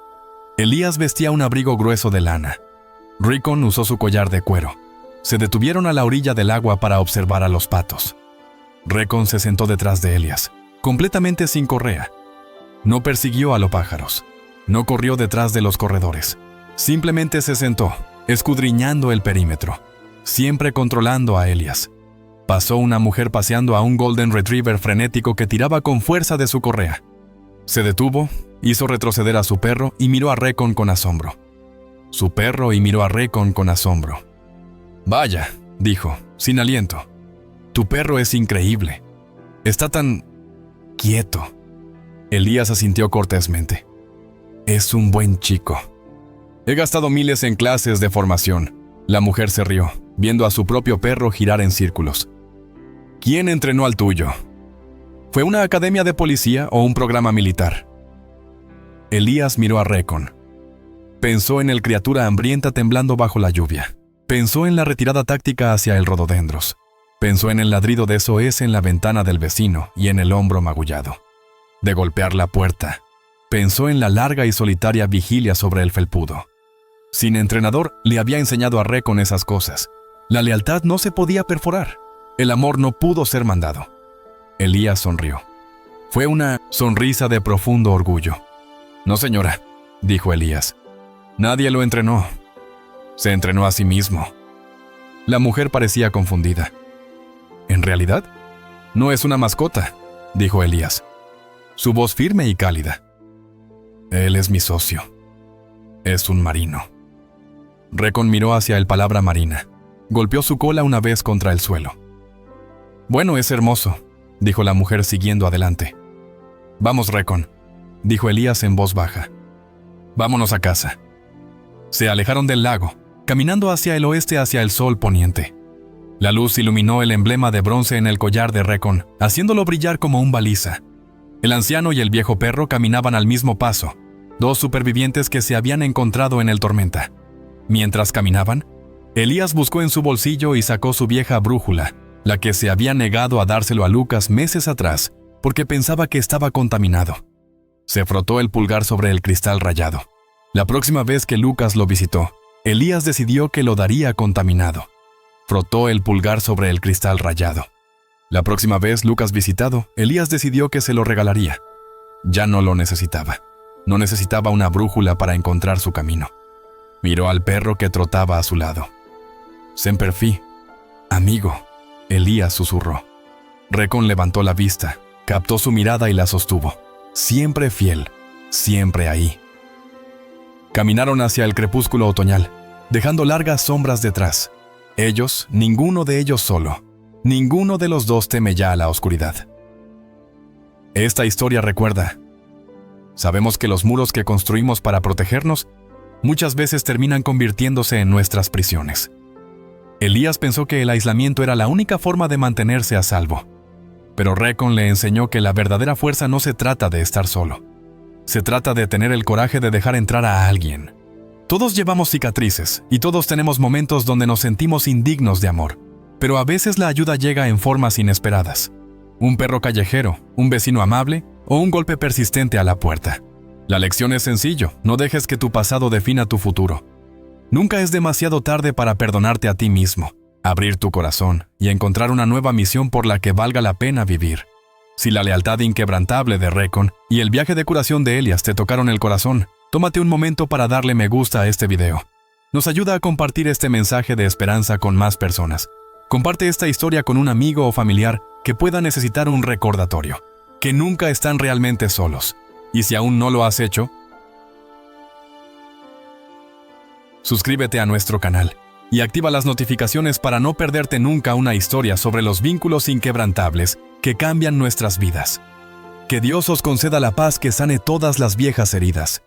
Elías vestía un abrigo grueso de lana. Recon usó su collar de cuero. Se detuvieron a la orilla del agua para observar a los patos. Recon se sentó detrás de Elías, completamente sin correa. No persiguió a los pájaros. No corrió detrás de los corredores. Simplemente se sentó, escudriñando el perímetro, siempre controlando a Elías. Pasó una mujer paseando a un Golden Retriever frenético que tiraba con fuerza de su correa. Se detuvo, hizo retroceder a su perro y miró a Recon con asombro. Su perro y miró a Recon con asombro. «Vaya», dijo, sin aliento. «Tu perro es increíble. Está tan quieto». Elías asintió cortésmente. «Es un buen chico». «He gastado miles en clases de formación». La mujer se rió, viendo a su propio perro girar en círculos. «¿Quién entrenó al tuyo? ¿Fue una academia de policía o un programa militar?» Elías miró a Recon. Pensó en el criatura hambrienta temblando bajo la lluvia. Pensó en la retirada táctica hacia el rododendros. Pensó en el ladrido de SOS en la ventana del vecino y en el hombro magullado. De golpear la puerta. Pensó en la larga y solitaria vigilia sobre el felpudo. Sin entrenador, le había enseñado a Recon esas cosas. La lealtad no se podía perforar. El amor no pudo ser mandado. Elías sonrió. Fue una sonrisa de profundo orgullo. «No, señora», dijo Elías. «Nadie lo entrenó. Se entrenó a sí mismo». La mujer parecía confundida. «¿En realidad? No es una mascota», dijo Elías. Su voz firme y cálida. «Él es mi socio. Es un marino». Recon miró hacia el palabra marina. Golpeó su cola una vez contra el suelo. «Bueno, es hermoso», dijo la mujer siguiendo adelante. «Vamos, Recon», dijo Elías en voz baja. «Vámonos a casa». Se alejaron del lago, caminando hacia el oeste hacia el sol poniente. La luz iluminó el emblema de bronce en el collar de Recon, haciéndolo brillar como un baliza. El anciano y el viejo perro caminaban al mismo paso, 2 supervivientes que se habían encontrado en el tormenta. Mientras caminaban, Elías buscó en su bolsillo y sacó su vieja brújula, la que se había negado a dárselo a Lucas meses atrás, porque pensaba que estaba contaminado. Se frotó el pulgar sobre el cristal rayado. La próxima vez que Lucas lo visitó, Elías decidió que lo daría contaminado. Frotó el pulgar sobre el cristal rayado. La próxima vez Lucas visitado, Elías decidió que se lo regalaría. Ya no lo necesitaba. No necesitaba una brújula para encontrar su camino. Miró al perro que trotaba a su lado. «Semper Fi, amigo», Elías susurró. Recon levantó la vista, captó su mirada y la sostuvo. siempre fiel, siempre ahí. Caminaron hacia el crepúsculo otoñal, dejando largas sombras detrás. Ellos, ninguno de ellos solo. Ninguno de los dos teme ya a la oscuridad. Esta historia recuerda: sabemos que los muros que construimos para protegernos muchas veces terminan convirtiéndose en nuestras prisiones. Elías pensó que el aislamiento era la única forma de mantenerse a salvo. Pero Recon le enseñó que la verdadera fuerza no se trata de estar solo. Se trata de tener el coraje de dejar entrar a alguien. Todos llevamos cicatrices y todos tenemos momentos donde nos sentimos indignos de amor. Pero a veces la ayuda llega en formas inesperadas. Un perro callejero, un vecino amable o un golpe persistente a la puerta. La lección es sencillo: no dejes que tu pasado defina tu futuro. Nunca es demasiado tarde para perdonarte a ti mismo, abrir tu corazón y encontrar una nueva misión por la que valga la pena vivir. Si la lealtad inquebrantable de Recon y el viaje de curación de Elías te tocaron el corazón, tómate un momento para darle me gusta a este video. Nos ayuda a compartir este mensaje de esperanza con más personas. Comparte esta historia con un amigo o familiar que pueda necesitar un recordatorio, que nunca están realmente solos. Y si aún no lo has hecho, suscríbete a nuestro canal y activa las notificaciones para no perderte nunca una historia sobre los vínculos inquebrantables que cambian nuestras vidas. Que Dios os conceda la paz que sane todas las viejas heridas.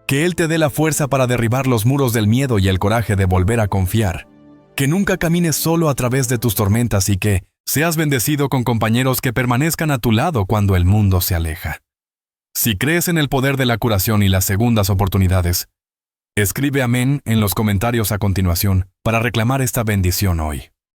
Que Él te dé la fuerza para derribar los muros del miedo y el coraje de volver a confiar. Que nunca camines solo a través de tus tormentas y que seas bendecido con compañeros que permanezcan a tu lado cuando el mundo se aleja. Si crees en el poder de la curación y las segundas oportunidades, escribe amén en los comentarios a continuación para reclamar esta bendición hoy.